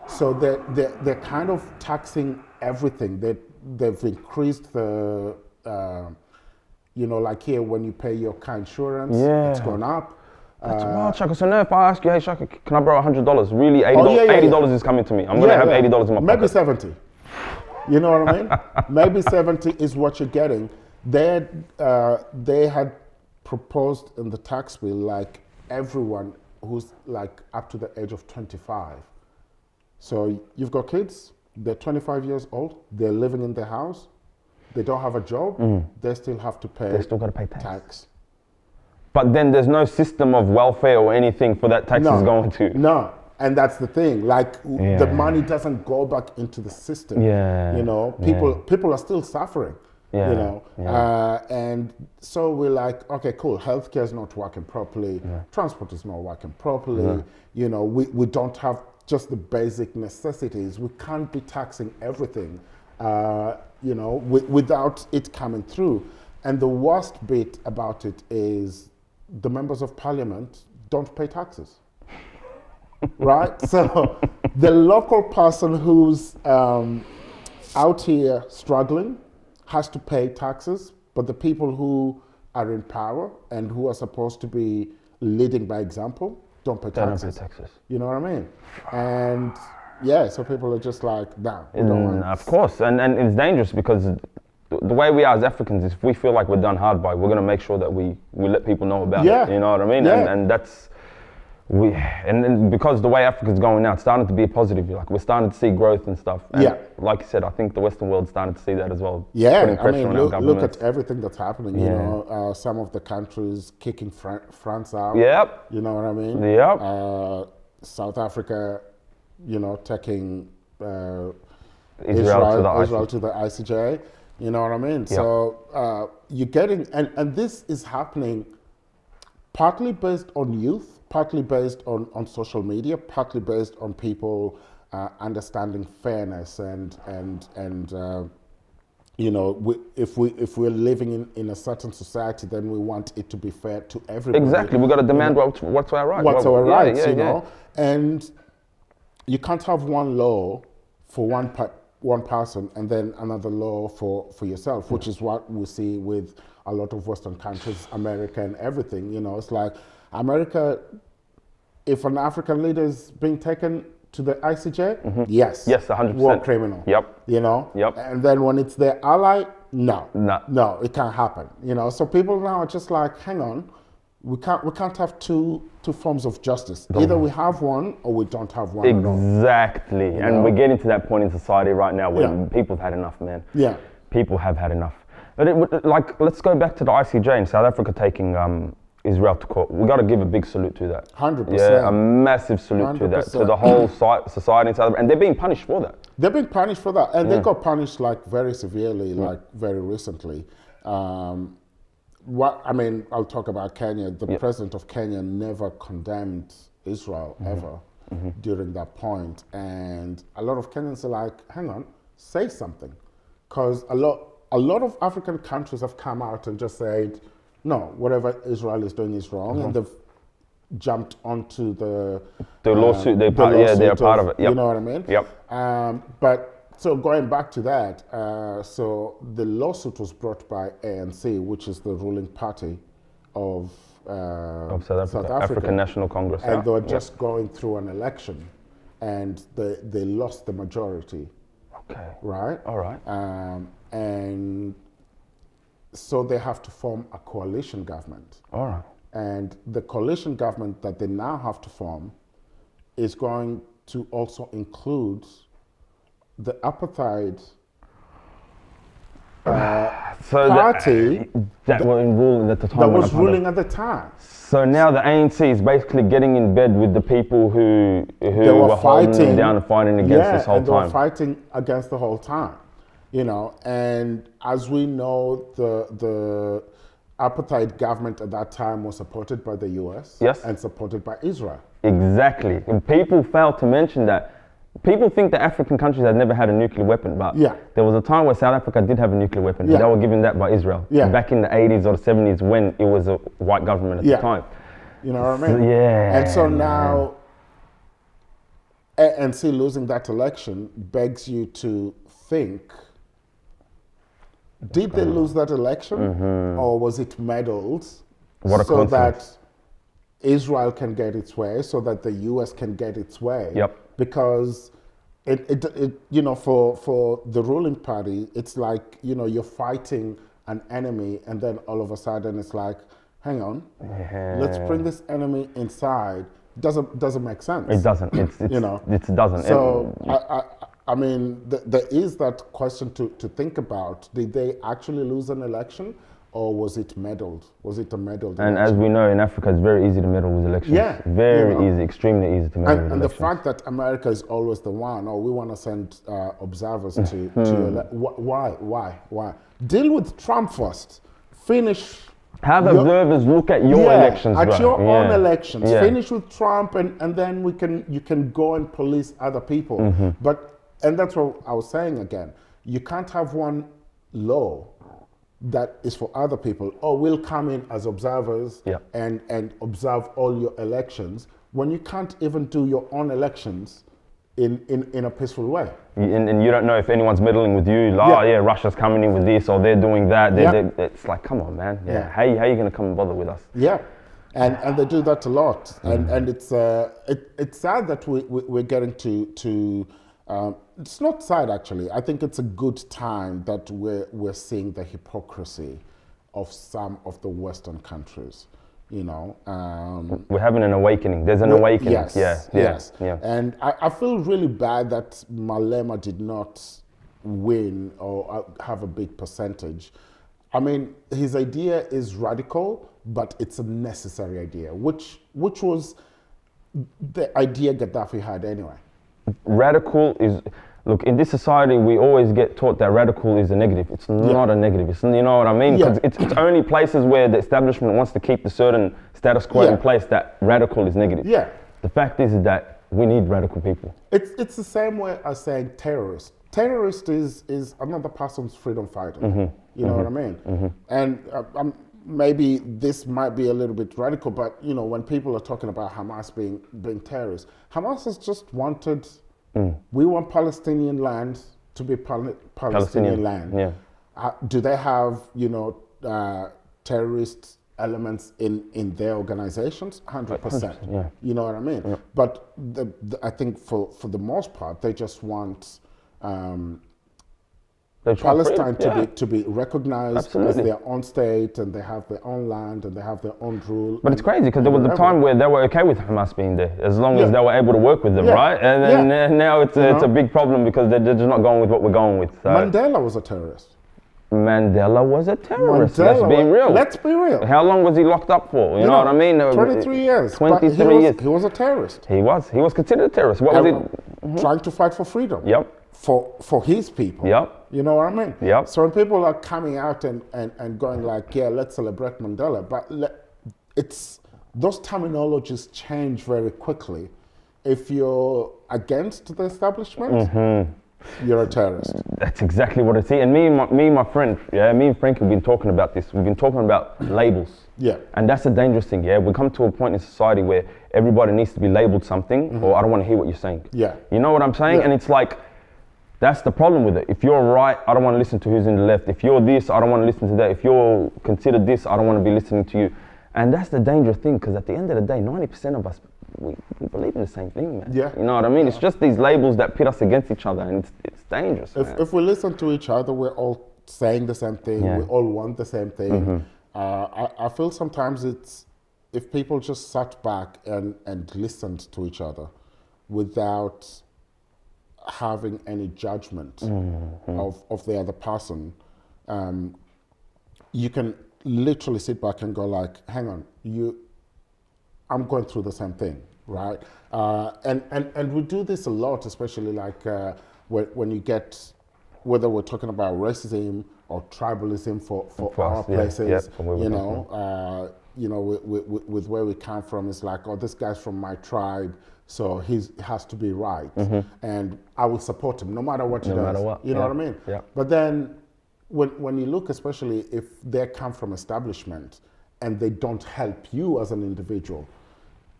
Speaker 1: So they're kind of taxing everything. They've increased the, like here when you pay your car insurance, it's gone up.
Speaker 2: That's wild, Tshaka. So now if I ask you, hey, Tshaka, can I borrow $100? Really, $80, $80 is coming to me. I'm going to have $80 in my pocket.
Speaker 1: Maybe 70. You know what I mean? Maybe 70 is what you're getting. They had proposed in the tax bill, like everyone who's like up to the age of 25. So you've got kids, they're 25 years old, they're living in their house, they don't have a job, they still have to pay.
Speaker 2: They still got to pay tax. But then there's no system of welfare or anything for that tax is going to.
Speaker 1: No, and that's the thing. Like the money doesn't go back into the system.
Speaker 2: Yeah.
Speaker 1: You know, people are still suffering.
Speaker 2: Yeah.
Speaker 1: You know, and so we're like, okay, cool. Healthcare is not working properly. Transport is not working properly. You know, we don't have just the basic necessities. We can't be taxing everything. Without it coming through. And the worst bit about it is the members of parliament don't pay taxes, right? So the local person who's out here struggling has to pay taxes, but the people who are in power and who are supposed to be leading by example don't pay taxes.
Speaker 2: They don't pay taxes.
Speaker 1: You know what I mean? And so people are just like, nah, we don't want.
Speaker 2: Of course, and it's dangerous because the way we are as Africans is if we feel like we're done hard by, we're going to make sure that we let people know about it. You know what I mean? And that's and because the way Africa's going now, it's starting to be a positive. Like we're starting to see growth and stuff. And like you said, I think the Western world's starting to see that as well.
Speaker 1: Yeah, I mean, look at everything that's happening. You know, some of the countries kicking France out.
Speaker 2: Yep.
Speaker 1: You know what I mean?
Speaker 2: Yep.
Speaker 1: South Africa, taking
Speaker 2: Israel
Speaker 1: to the ICJ. You know what I mean? Yep. So you're getting, and this is happening partly based on youth, partly based on social media, partly based on people understanding fairness and if we're living in a certain society, then we want it to be fair to everybody.
Speaker 2: Exactly, we've got to demand what's our right.
Speaker 1: What's our rights, you know? And you can't have one law for one person and then another law for yourself, which is what we see with a lot of Western countries, America and everything. You know, it's like America, if an African leader is being taken to the ICJ, yes, 100%. War criminal.
Speaker 2: Yep.
Speaker 1: You know?
Speaker 2: Yep.
Speaker 1: And then when it's their ally, no, it can't happen. You know, so people now are just like, hang on, we can't have two forms of justice. Either we have one or we don't have one.
Speaker 2: Exactly. And we're getting to that point in society right now where people have had enough, man.
Speaker 1: Yeah.
Speaker 2: People have had enough. But let's go back to the ICJ in South Africa taking Israel to court. We got to give a big salute to that.
Speaker 1: 100%.
Speaker 2: Yeah, a massive salute 100%. To that, to the whole society in South Africa, and they're being punished for that.
Speaker 1: They're being punished for that, and they got punished like very severely, like very recently. I'll talk about Kenya. The president of Kenya never condemned Israel ever during that point, and a lot of Kenyans are like, hang on, say something, because a lot of African countries have come out and just said, no, whatever Israel is doing is wrong, and they've jumped onto the
Speaker 2: lawsuit. They're part of it. Yep.
Speaker 1: You know what I mean?
Speaker 2: Yep.
Speaker 1: But so going back to that, so the lawsuit was brought by ANC, which is the ruling party of
Speaker 2: South Africa. African National Congress,
Speaker 1: and they were just going through an election, and they lost the majority.
Speaker 2: Okay.
Speaker 1: Right.
Speaker 2: All right.
Speaker 1: And so they have to form a coalition government.
Speaker 2: All right.
Speaker 1: And the coalition government that they now have to form is going to also include the apartheid party
Speaker 2: that was ruling at the time.
Speaker 1: That was ruling at the time.
Speaker 2: So now the ANC is basically getting in bed with the people who were holding them down and fighting against this whole time.
Speaker 1: They were fighting against the whole time. you know. And as we know, the apartheid government at that time was supported by the US
Speaker 2: Yes.
Speaker 1: and supported by Israel.
Speaker 2: Exactly. And people fail to mention that. People think that African countries had never had a nuclear weapon, but
Speaker 1: Yeah.
Speaker 2: there was a time where South Africa did have a nuclear weapon.
Speaker 1: Yeah.
Speaker 2: And they were given that by Israel.
Speaker 1: Yeah.
Speaker 2: Back in the 80s or the 70s when it was a white government at
Speaker 1: Yeah.
Speaker 2: the time.
Speaker 1: You know what I mean?
Speaker 2: Yeah.
Speaker 1: And so now, ANC losing that election begs you to think, did they lose that election, or was it meddled
Speaker 2: What a
Speaker 1: so
Speaker 2: coincidence.
Speaker 1: that Israel can get its way, so that the US can get its way?
Speaker 2: Yep.
Speaker 1: Because it you know, for the ruling party, it's like, you know, you're fighting an enemy, and then all of a sudden it's like, hang on, let's bring this enemy inside. Doesn't make sense.
Speaker 2: It doesn't. It's
Speaker 1: you know,
Speaker 2: it doesn't.
Speaker 1: So I mean, there is that question to think about. Did they actually lose an election, or was it meddled? Was it a meddled
Speaker 2: And
Speaker 1: election?
Speaker 2: as we know, in Africa, it's very easy to meddle with elections.
Speaker 1: Yeah,
Speaker 2: Very
Speaker 1: you know.
Speaker 2: easy, extremely easy to meddle with
Speaker 1: And the
Speaker 2: elections.
Speaker 1: fact that America is always the one, we want to send observers to why? Deal with Trump first. Finish.
Speaker 2: Have
Speaker 1: your-
Speaker 2: observers look at your elections,
Speaker 1: at
Speaker 2: bro.
Speaker 1: your own
Speaker 2: Yeah.
Speaker 1: elections.
Speaker 2: Yeah.
Speaker 1: Finish with Trump, and then you can go and police other people. And that's what I was saying again. You can't have one law that is for other people. Oh, we'll come in as observers
Speaker 2: Yeah.
Speaker 1: and observe all your elections, when you can't even do your own elections in a peaceful way.
Speaker 2: And you don't know if anyone's meddling with you. Like,
Speaker 1: Yeah.
Speaker 2: oh yeah, Russia's coming in with this, or they're doing that.
Speaker 1: Yeah.
Speaker 2: It's like, come on, man. Yeah.
Speaker 1: Yeah.
Speaker 2: How you gonna come and bother with us?
Speaker 1: Yeah, and they do that a lot, and it's sad that we're getting to it's not sad actually. I think it's a good time that we're seeing the hypocrisy of some of the Western countries. You know,
Speaker 2: We're having an awakening. There's an awakening.
Speaker 1: yes,
Speaker 2: Yes.
Speaker 1: And I feel really bad that Malema did not win or have a big percentage. I mean, his idea is radical, but it's a necessary idea, which was the idea Gaddafi had anyway.
Speaker 2: Radical is, look, in this society, we always get taught that radical is a negative. It's not a negative. It's, you know what I mean? 'Cause
Speaker 1: Yeah.
Speaker 2: it's only places where the establishment wants to keep the certain status quo
Speaker 1: Yeah.
Speaker 2: in place that radical is negative.
Speaker 1: Yeah.
Speaker 2: The fact is that we need radical people.
Speaker 1: It's the same way as saying terrorist. Terrorist is another person's freedom fighter. You know what I mean? And maybe this might be a little bit radical, but you know, when people are talking about Hamas being terrorists, Hamas has just wanted. We want Palestinian land to be Palestinian land.
Speaker 2: Yeah.
Speaker 1: Do they have, you know, terrorist elements in their organizations? 100%.
Speaker 2: Yeah.
Speaker 1: You know what I mean? But I think for the most part, they just want
Speaker 2: They try
Speaker 1: Palestine
Speaker 2: freedom.
Speaker 1: to be recognized
Speaker 2: Absolutely.
Speaker 1: as their own state, and they have their own land, and they have their own rule.
Speaker 2: But it's crazy because there was a time where they were okay with Hamas being there, as long as
Speaker 1: Yeah.
Speaker 2: they were able to work with them,
Speaker 1: Yeah.
Speaker 2: right? And then
Speaker 1: Yeah.
Speaker 2: now it's a big problem because they're just not going with what we're going with. So
Speaker 1: Mandela was a terrorist.
Speaker 2: Mandela was a terrorist. Let's be real.
Speaker 1: Let's be real.
Speaker 2: How long was he locked up for? You know what I mean?
Speaker 1: 23 years. But
Speaker 2: 23 years.
Speaker 1: He was a terrorist.
Speaker 2: He was considered a terrorist. What was it?
Speaker 1: Trying to fight for freedom.
Speaker 2: Yep.
Speaker 1: For his people.
Speaker 2: Yep.
Speaker 1: You know what I mean?
Speaker 2: Yep.
Speaker 1: So when people are coming out and going like, yeah, let's celebrate Mandela, but it's those terminologies change very quickly. If you're against the establishment, you're a terrorist.
Speaker 2: That's exactly what it is. And me and my friend, me and Frank have been talking about this. We've been talking about labels.
Speaker 1: Yeah.
Speaker 2: And that's a dangerous thing, yeah? We come to a point in society where everybody needs to be labeled something, or I don't want to hear what you're saying.
Speaker 1: Yeah.
Speaker 2: You know what I'm saying?
Speaker 1: Yeah.
Speaker 2: And it's like, that's the problem with it. If you're right, I don't want to listen to who's in the left. If you're this, I don't want to listen to that. If you're considered this, I don't want to be listening to you. And that's the dangerous thing, because at the end of the day, 90% of us, we believe in the same thing, man.
Speaker 1: Yeah.
Speaker 2: You know what I mean? It's just these labels that pit us against each other, and it's dangerous, man.
Speaker 1: If we listen to each other, we're all saying the same thing.
Speaker 2: Yeah.
Speaker 1: We all want the same thing. I feel sometimes it's if people just sat back and listened to each other without having any judgment of the other person, you can literally sit back and go like, hang on, I'm going through the same thing, right? And we do this a lot, especially like when you get whether we're talking about racism or tribalism for
Speaker 2: For
Speaker 1: our
Speaker 2: us, yeah,
Speaker 1: places,
Speaker 2: yeah, from where we come
Speaker 1: with where we come from, it's like, oh, this guy's from my tribe, so he has to be right, and I will support him no matter what he does.
Speaker 2: No matter what,
Speaker 1: You know
Speaker 2: yeah,
Speaker 1: what I mean?
Speaker 2: yeah.
Speaker 1: But then, when you look, especially if they come from establishment and they don't help you as an individual,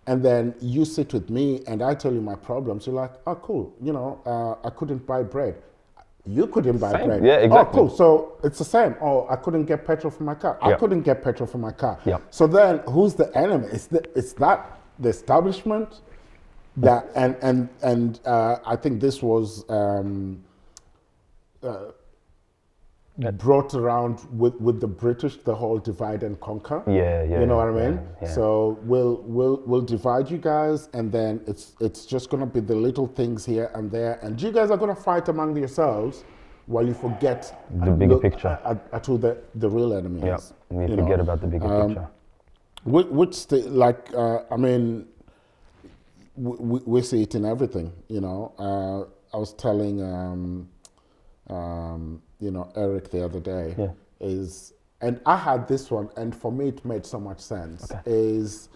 Speaker 1: and then you sit with me and I tell you my problems, you're like, oh, cool, I couldn't buy bread. You couldn't buy
Speaker 2: Same.
Speaker 1: bread.
Speaker 2: Yeah, exactly.
Speaker 1: Oh, cool. So it's the same. Oh, I couldn't get petrol for my car. I
Speaker 2: Yeah.
Speaker 1: couldn't get petrol for my car.
Speaker 2: Yeah.
Speaker 1: So then, who's the enemy? It's that the establishment that and I think this was brought around with the British, the whole divide and conquer.
Speaker 2: Yeah, yeah.
Speaker 1: You know
Speaker 2: yeah,
Speaker 1: what I mean?
Speaker 2: yeah.
Speaker 1: So we'll divide you guys, and then it's just gonna be the little things here and there, and you guys are gonna fight among yourselves, while you forget
Speaker 2: The bigger picture.
Speaker 1: at who the real enemy
Speaker 2: Yeah,
Speaker 1: is.
Speaker 2: you forget about the bigger picture.
Speaker 1: Which I mean, we see it in everything. I was telling Eric the other day,
Speaker 2: Yeah.
Speaker 1: and I had this one, and for me it made so much sense,
Speaker 2: Okay.
Speaker 1: is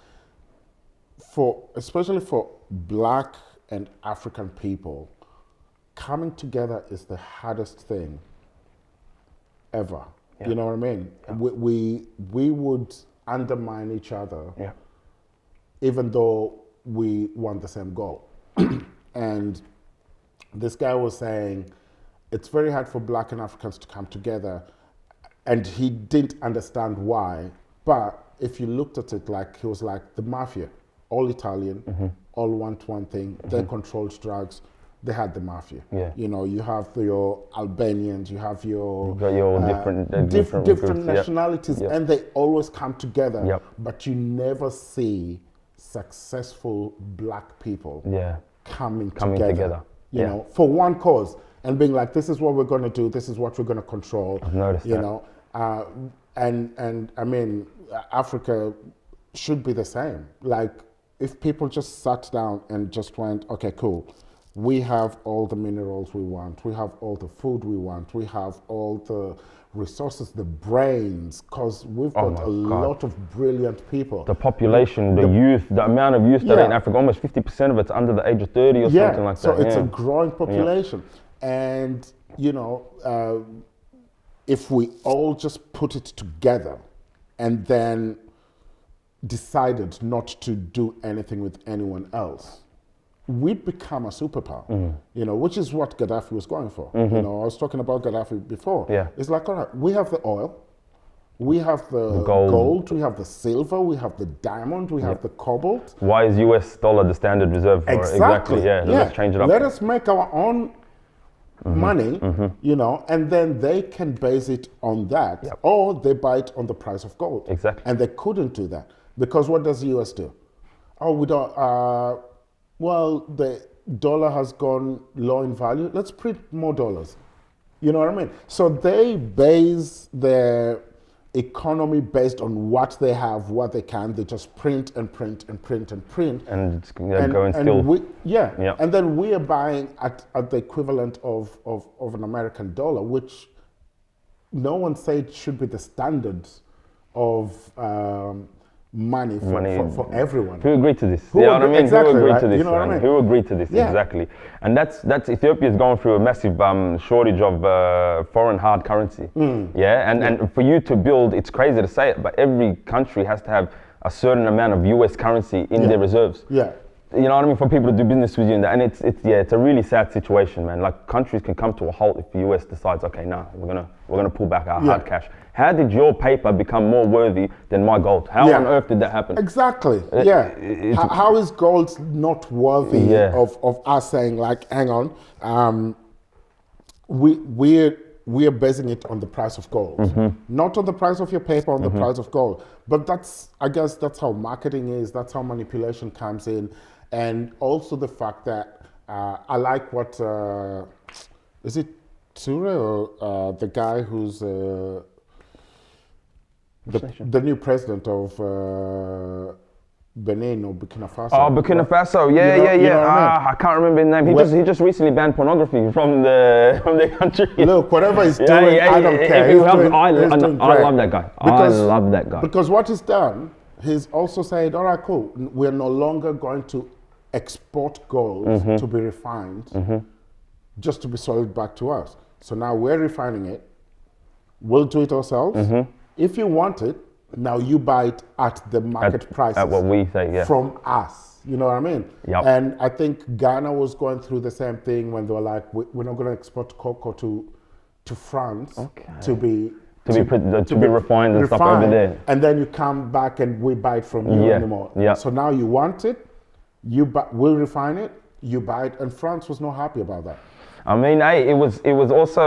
Speaker 1: especially for Black and African people, coming together is the hardest thing ever.
Speaker 2: Yeah.
Speaker 1: You know what I mean?
Speaker 2: Yeah.
Speaker 1: We would undermine each other,
Speaker 2: Yeah.
Speaker 1: even though we want the same goal. And this guy was saying it's very hard for Black and Africans to come together, and he didn't understand why. But if you looked at it, like, he was like the mafia, all Italian, all want one thing. They controlled drugs. They had the mafia.
Speaker 2: Yeah.
Speaker 1: You have your Albanians, you have your
Speaker 2: You've got your different
Speaker 1: different
Speaker 2: groups,
Speaker 1: nationalities,
Speaker 2: Yep.
Speaker 1: and they always come together.
Speaker 2: Yep.
Speaker 1: But you never see successful Black people
Speaker 2: Yeah.
Speaker 1: coming
Speaker 2: Coming
Speaker 1: together.
Speaker 2: together.
Speaker 1: You
Speaker 2: Yeah.
Speaker 1: know, for one cause, and being like, this is what we're going to do. This is what we're going to control.
Speaker 2: I've noticed
Speaker 1: you
Speaker 2: that.
Speaker 1: know, and I mean, Africa should be the same. Like, if people just sat down and just went, okay, cool. We have all the minerals we want. We have all the food we want. We have all the resources, the brains, because we've
Speaker 2: Oh
Speaker 1: got
Speaker 2: my
Speaker 1: a
Speaker 2: God.
Speaker 1: lot of brilliant people.
Speaker 2: The population, the youth, the amount of youth that are in
Speaker 1: Yeah.
Speaker 2: Africa, almost 50% of it's under the age of 30 or something like
Speaker 1: so
Speaker 2: that.
Speaker 1: it's
Speaker 2: yeah.
Speaker 1: a growing population. And, if we all just put it together and then decided not to do anything with anyone else, we'd become a superpower, which is what Gaddafi was going for. I was talking about Gaddafi before.
Speaker 2: Yeah.
Speaker 1: It's like, all right, we have the oil, we have the
Speaker 2: gold.
Speaker 1: we have the silver, we have the diamond, we have the cobalt.
Speaker 2: Why is US dollar the standard reserve for
Speaker 1: Exactly.
Speaker 2: Yeah, let's change it up.
Speaker 1: Let us make our own money, and then they can base it on that,
Speaker 2: Yep.
Speaker 1: or they buy it on the price of gold.
Speaker 2: Exactly.
Speaker 1: And they couldn't do that because what does the US do? Oh, we don't. Well, the dollar has gone low in value. Let's print more dollars. You know what I mean? So they base their economy based on what they have, what they can. They just print and print and print and print.
Speaker 2: And it's going still.
Speaker 1: Yeah. And then we are buying at the equivalent of an American dollar, which no one said should be the standard of money for everyone.
Speaker 2: Who agreed to this?
Speaker 1: Who
Speaker 2: You know what I mean?
Speaker 1: exactly,
Speaker 2: Who agreed
Speaker 1: right?
Speaker 2: to this?
Speaker 1: You know what I
Speaker 2: man?
Speaker 1: mean?
Speaker 2: Who agreed to this?
Speaker 1: Yeah.
Speaker 2: Exactly. And that's Ethiopia is going through a massive shortage of foreign hard currency. Yeah. And for you to build, it's crazy to say it, but every country has to have a certain amount of US currency in their reserves.
Speaker 1: Yeah.
Speaker 2: You know what I mean? For people to do business with you, and it's a really sad situation, man. Like, countries can come to a halt if the US decides, okay, we're gonna pull back our hard cash. How did your paper become more worthy than my gold? How on earth did that happen?
Speaker 1: Exactly. How is gold not worthy of us saying, like, hang on, we're basing it on the price of gold, not on the price of your paper, on the price of gold. But I guess that's how marketing is. That's how manipulation comes in, and also the fact that I like what is it Ture or the guy who's the new president of Benin or Burkina Faso.
Speaker 2: Oh, Burkina Faso, yeah,
Speaker 1: You know-
Speaker 2: yeah,
Speaker 1: you
Speaker 2: yeah.
Speaker 1: know what I mean?
Speaker 2: I can't remember his name. He just recently banned pornography from the country.
Speaker 1: Look, whatever he's
Speaker 2: Yeah,
Speaker 1: doing,
Speaker 2: yeah,
Speaker 1: I don't
Speaker 2: yeah,
Speaker 1: care.
Speaker 2: if it
Speaker 1: He's
Speaker 2: helps,
Speaker 1: doing, he's
Speaker 2: I
Speaker 1: doing great.
Speaker 2: love that guy. I love that guy.
Speaker 1: Because what he's done, he's also said, all right, cool. We're no longer going to export gold to be refined just to be sold back to us. So now we're refining it. We'll do it ourselves. If you want it, now you buy it at the market prices.
Speaker 2: At what we say, yeah.
Speaker 1: From us. You know what I mean?
Speaker 2: Yep.
Speaker 1: And I think Ghana was going through the same thing when they were like, we're not going to export cocoa to France to be
Speaker 2: refined and stuff over there.
Speaker 1: And then you come back and we buy it from you anymore.
Speaker 2: Yeah.
Speaker 1: So now you want it, we'll refine it, you buy it, and France was not happy about that.
Speaker 2: I mean, hey, it was also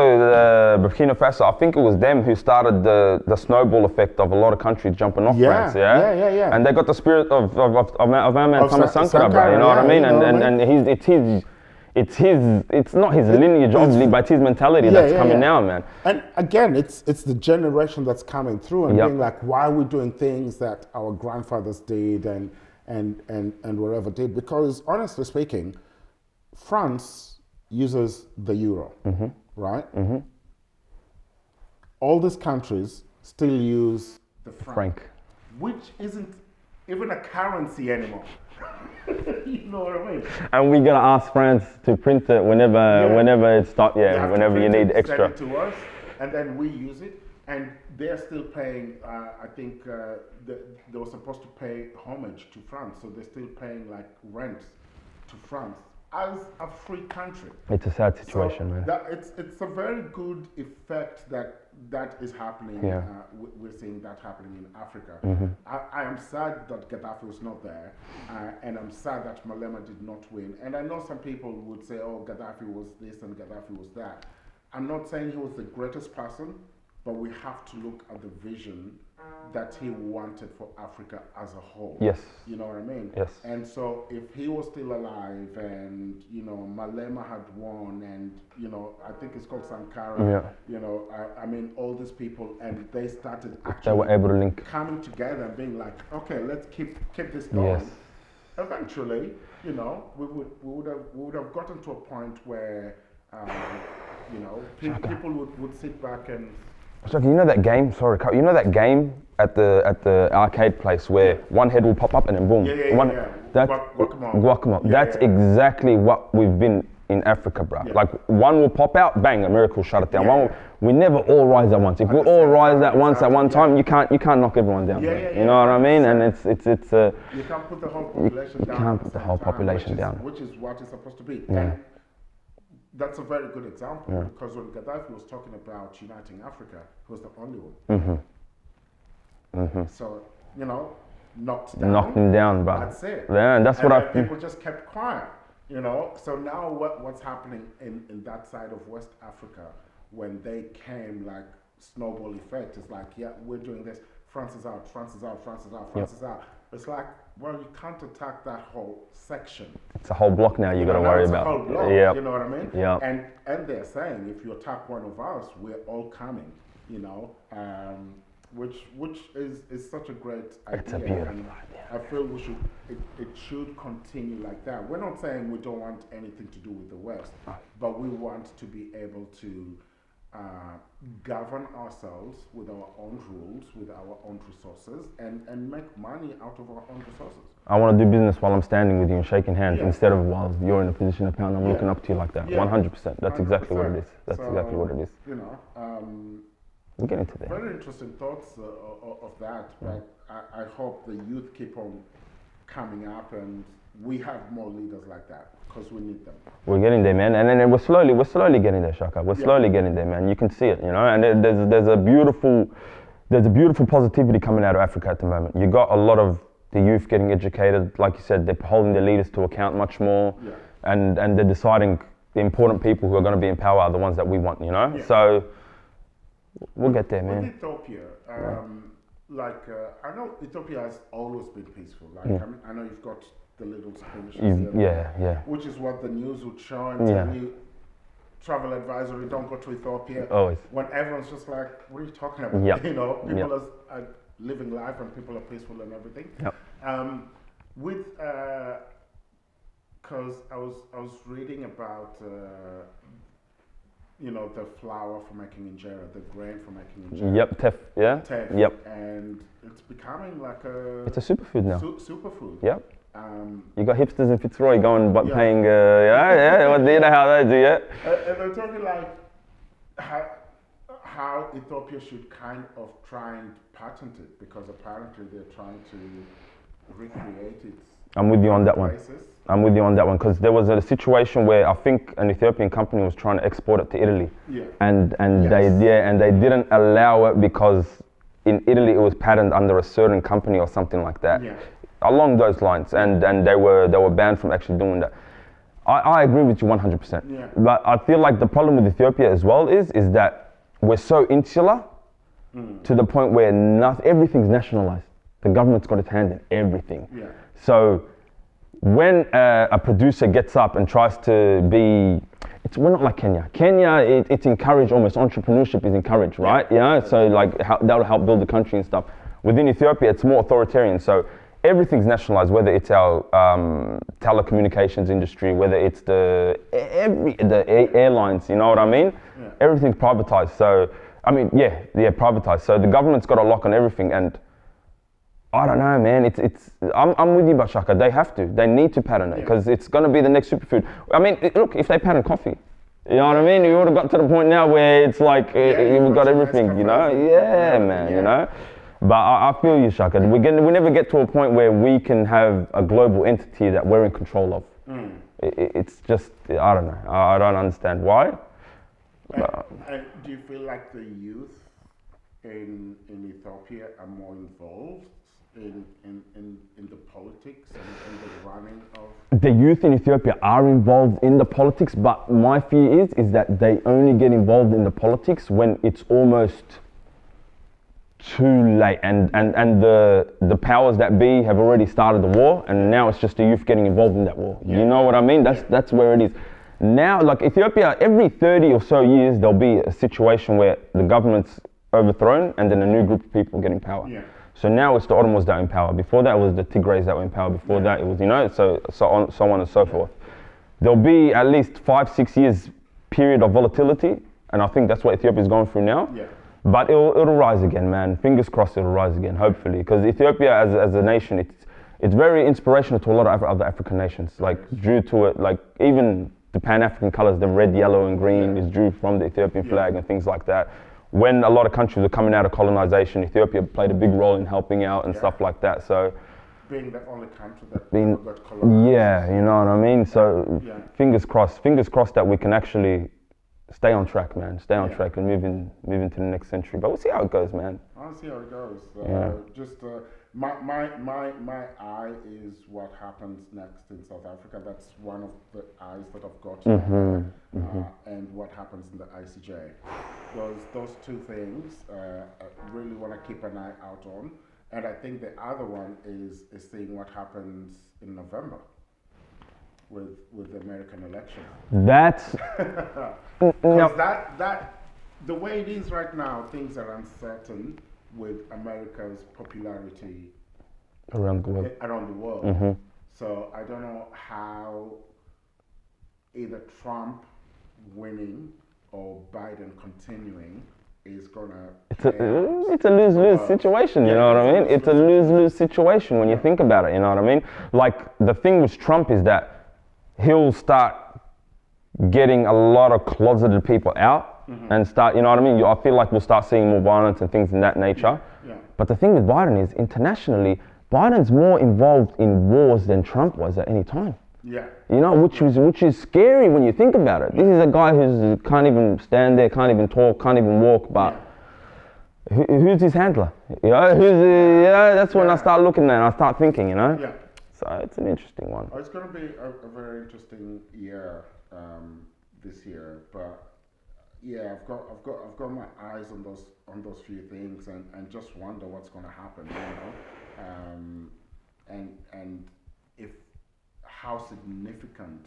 Speaker 2: Burkina Faso. I think it was them who started the snowball effect of a lot of countries jumping off France.
Speaker 1: Yeah.
Speaker 2: And they got the spirit of our man Thomas Sankara, bro. You know what I mean? And it's not his lineage, obviously, but it's his mentality that's coming now, man.
Speaker 1: And again, it's the generation that's coming through and being like, why are we doing things that our grandfathers did and whatever did? Because honestly speaking, France uses the euro, right? All these countries still use the franc, which isn't even a currency anymore. You know what I mean?
Speaker 2: And we're gonna ask France to print it whenever it's start. Whenever you need extra.
Speaker 1: Send it to us, and then we use it. And they're still paying. I think they were supposed to pay homage to France, so they're still paying like rent to France as a free country.
Speaker 2: It's a sad situation, man.
Speaker 1: It's a very good effect that is happening. We're seeing that happening in Africa. I am sad that Gaddafi was not there, and I'm sad that Malema did not win. And I know some people would say, oh, Gaddafi was this and Gaddafi was that. I'm not saying he was the greatest person, but we have to look at the vision that he wanted for Africa as a whole.
Speaker 2: Yes.
Speaker 1: You know what I mean?
Speaker 2: Yes.
Speaker 1: And so if he was still alive and, Malema had won and, I think it's called Sankara, I mean, all these people, and they started actually
Speaker 2: they were able to link,
Speaker 1: coming together and being like, okay, let's keep this going.
Speaker 2: Yes.
Speaker 1: Eventually, we would have gotten to a point where, people would sit back and...
Speaker 2: So you know that game? Sorry, you know that game at the arcade place where one head will pop up and then boom. That's Guacamole. That's exactly what we've been in Africa, bro.
Speaker 1: Yeah.
Speaker 2: Like one will pop out, bang, America will shut it down. We never all rise at once. If we all rise at once at one time, you can't knock everyone down. You know what I mean? And it's
Speaker 1: you can't put the whole population down.
Speaker 2: You can't put the whole population down.
Speaker 1: Which is what it's supposed to be.
Speaker 2: Yeah.
Speaker 1: And that's a very good example because when Gaddafi was talking about uniting Africa, he was the only one. So, knocked down.
Speaker 2: Knocked him down, bro.
Speaker 1: That's it.
Speaker 2: Yeah, and that's what
Speaker 1: people just kept quiet, So now what's happening in that side of West Africa when they came like snowball effect is like, yeah, we're doing this. France is out, France is out, France is out, France is out. It's like, well, you can't attack that whole section.
Speaker 2: It's a whole block now you got to worry about.
Speaker 1: A whole block,
Speaker 2: yep.
Speaker 1: You know what I mean?
Speaker 2: Yeah.
Speaker 1: And they're saying if you attack one of us, we're all coming. Which is such a great idea.
Speaker 2: It's a beautiful idea.
Speaker 1: I feel it should continue like that. We're not saying we don't want anything to do with the West, but we want to be able to govern ourselves with our own rules, with our own resources, and make money out of our own resources.
Speaker 2: I want to do business while I'm standing with you and shaking hands instead of while you're in a position of power and I'm looking up to you like that. 100%. That's exactly what it is. That's exactly what it is. We'll get into that.
Speaker 1: Very interesting thoughts of that, but I hope the youth keep on coming up and we have more leaders like that because we need them.
Speaker 2: We're getting there, man, and then we're slowly getting there, Tshaka. We're slowly getting there, man. You can see it, and there's a beautiful positivity coming out of Africa at the moment. You got a lot of the youth getting educated, like you said, they're holding their leaders to account much more, and they're deciding the important people who are going to be in power are the ones that we want, So we'll get there, man.
Speaker 1: With Ethiopia, I know Ethiopia has always been peaceful. I know you've got the little skirmishes, which is what the news would show and tell you, travel advisory, don't go to Ethiopia.
Speaker 2: Always.
Speaker 1: When everyone's just like, what are you talking about? People are living life and people are peaceful and everything. with because I was reading about the flour for making injera, the grain for making injera.
Speaker 2: Yep, teff, yeah?
Speaker 1: Teff,
Speaker 2: Yep.
Speaker 1: and it's becoming like a
Speaker 2: It's a superfood now.
Speaker 1: Superfood.
Speaker 2: Yep.
Speaker 1: Um,
Speaker 2: You got hipsters in Fitzroy going, but
Speaker 1: Yeah.
Speaker 2: paying, well, you know how they do, yeah?
Speaker 1: and they're talking like how Ethiopia should kind of try and patent it because apparently they're trying to recreate it.
Speaker 2: I'm with you on that one.
Speaker 1: Places.
Speaker 2: I'm with you on that one because there was a situation where I think an Ethiopian company was trying to export it to Italy,
Speaker 1: Yeah.
Speaker 2: and
Speaker 1: Yes.
Speaker 2: they didn't allow it because in Italy it was patented under a certain company or something like that,
Speaker 1: Yeah.
Speaker 2: along those lines, and they were banned from actually doing that. I agree with you 100%.
Speaker 1: Yeah.
Speaker 2: But I feel like the problem with Ethiopia as well is that we're so insular to the point where everything's nationalized. The government's got its hand in everything.
Speaker 1: Yeah.
Speaker 2: So when a producer gets up and tries to be, we're not like Kenya. Kenya, it's encouraged almost. Entrepreneurship is encouraged, right? Yeah. So like that'll help build the country and stuff. Within Ethiopia, it's more authoritarian. So everything's nationalized, whether it's our telecommunications industry, whether it's the airlines. You know what I mean?
Speaker 1: Yeah.
Speaker 2: Everything's privatized. So I mean, privatized. So the government's got a lock on everything, and I don't know, man. I'm with you, Tshaka. They have to. They need to patent it because it's going to be the next superfood. I mean, look, if they patent coffee, you know what I mean? We would have got to the point now where it's like we've got everything, you know? Yeah, man, you know? But I feel you, Tshaka. We never get to a point where we can have a global entity that we're in control of. It's just, I don't know. I don't understand why.
Speaker 1: And do you feel like the youth in Ethiopia are more involved in the politics and the running of?
Speaker 2: The youth in Ethiopia are involved in the politics, but my fear is that they only get involved in the politics when it's almost too late, and the powers that be have already started the war, and now it's just the youth getting involved in that war. You know what I mean? That's where it is. Now, like Ethiopia, every 30 or so years, there'll be a situation where the government's overthrown and then a new group of people getting power.
Speaker 1: Yeah.
Speaker 2: So now it's the Oromos that are in power. Before that, it was the Tigrays that were in power. Before that, it was, so on and so forth. There'll be at least 5-6 years period of volatility, and I think that's what Ethiopia is going through now.
Speaker 1: Yeah.
Speaker 2: But it'll rise again, man. Fingers crossed it'll rise again, hopefully. Because Ethiopia as a nation, it's very inspirational to a lot of other African nations. Like due to it, like even the Pan-African colors, the red, yellow, and green is due from the Ethiopian flag and things like that. When a lot of countries were coming out of colonization, Ethiopia played a big role in helping out and stuff like that. So
Speaker 1: being the only country that got colonized.
Speaker 2: Yeah, you know what I mean? So fingers crossed that we can actually stay on track, man. Stay on track and move into the next century. But we'll see how it goes, man.
Speaker 1: I'll see how it goes. Just my eye is what happens next in South Africa. That's one of the eyes that I've got. And what happens in the ICJ. Those two things I really want to keep an eye out on. And I think the other one is seeing what happens in November with the American election.
Speaker 2: That's
Speaker 1: Because that the way it is right now, things are uncertain with America's popularity
Speaker 2: around the world.
Speaker 1: So I don't know how either Trump winning or Biden continuing is gonna.
Speaker 2: It's a lose-lose situation. You know what I mean? It's a lose-lose situation when you think about it. You know what I mean? Like the thing with Trump is that he'll start getting a lot of closeted people out and start, you know what I mean? I feel like we'll start seeing more violence and things in that nature. But the thing with Biden is, internationally, Biden's more involved in wars than Trump was at any time.
Speaker 1: Yeah.
Speaker 2: You know, which is scary when you think about it. This is a guy who can't even stand there, can't even talk, can't even walk, but who's his handler? You know, that's when I start looking at it and I start thinking, you know?
Speaker 1: Yeah.
Speaker 2: So it's an interesting one.
Speaker 1: It's going to be a very interesting year this year, but yeah, I've got my eyes on those few things and just wonder what's going to happen, you know, and if how significant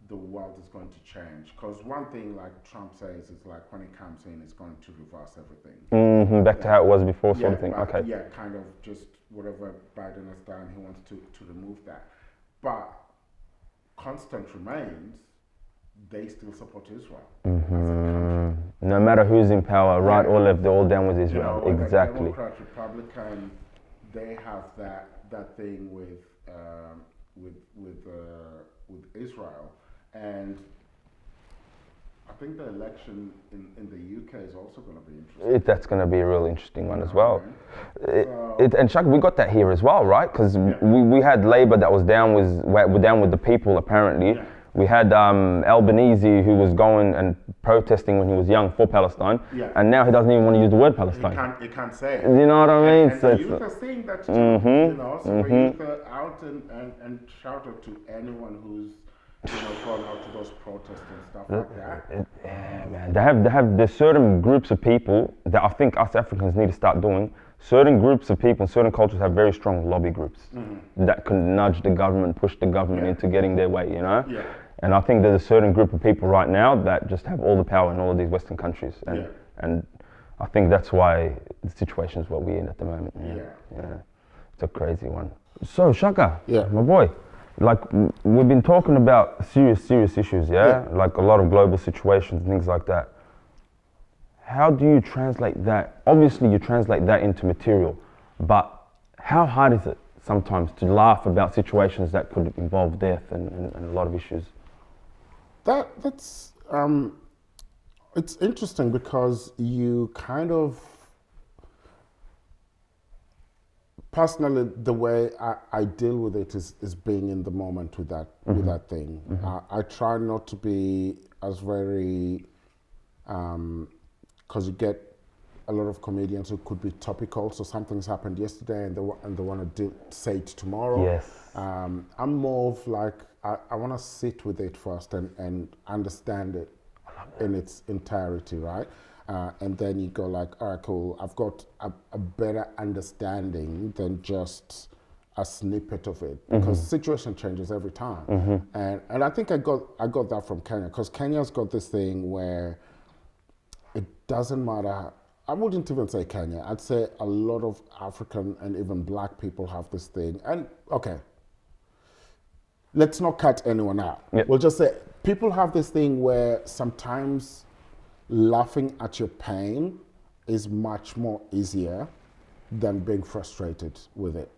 Speaker 1: the world is going to change. Because one thing, like Trump says, is like when he comes in, it's going to reverse everything.
Speaker 2: Back to how it was before, sort of thing.
Speaker 1: but,
Speaker 2: Okay.
Speaker 1: Yeah, kind of just whatever Biden has done, he wants to remove that. But constant remains, they still support Israel as a country.
Speaker 2: No matter who's in power, right or left, they're all down with Israel.
Speaker 1: You know,
Speaker 2: Exactly.
Speaker 1: Democrat, Republican, they have that thing with Israel, and I think the election in the UK is also going to be interesting.
Speaker 2: That's going to be a real interesting one as well.
Speaker 1: Right?
Speaker 2: And Tshaka, we got that here as well, right? Because we had Labour that was down with the people, apparently.
Speaker 1: Yeah.
Speaker 2: We had Albanese, who was going and protesting when he was young for Palestine, and now he doesn't even want to use the word Palestine.
Speaker 1: He can't say it.
Speaker 2: You know what I mean?
Speaker 1: And the youth are saying that too. You know, so the youth are out and shouted to anyone who's gone out to those protests and stuff like that.
Speaker 2: Yeah, man. There's certain groups of people that I think us Africans need to start doing. Certain groups of people, certain cultures have very strong lobby groups that can nudge the government, push the government into getting their way, you know?
Speaker 1: Yeah.
Speaker 2: And I think there's a certain group of people right now that just have all the power in all of these Western countries. And I think that's why the situation is what we're in at the moment. Yeah. It's a crazy one. So, Tshaka, my boy, like we've been talking about serious issues, like a lot of global situations, things like that. How do you translate that? Obviously, you translate that into material, but how hard is it sometimes to laugh about situations that could involve death and a lot of issues?
Speaker 1: That's it's interesting because you kind of, personally, the way I deal with it is being in the moment with that thing. I try not to be as very, because you get a lot of comedians who could be topical. So something's happened yesterday and they want to say it tomorrow.
Speaker 2: Yes.
Speaker 1: I'm more of like, I want to sit with it first and understand it in its entirety, right? And then you go like, all right, cool. I've got a better understanding than just a snippet of it, because situation changes every time. And I think I got that from Kenya, because Kenya's got this thing where it doesn't matter. I wouldn't even say Kenya. I'd say a lot of African and even black people have this thing. And okay, let's not cut anyone out. We'll just say people have this thing where sometimes laughing at your pain is much more easier than being frustrated with it.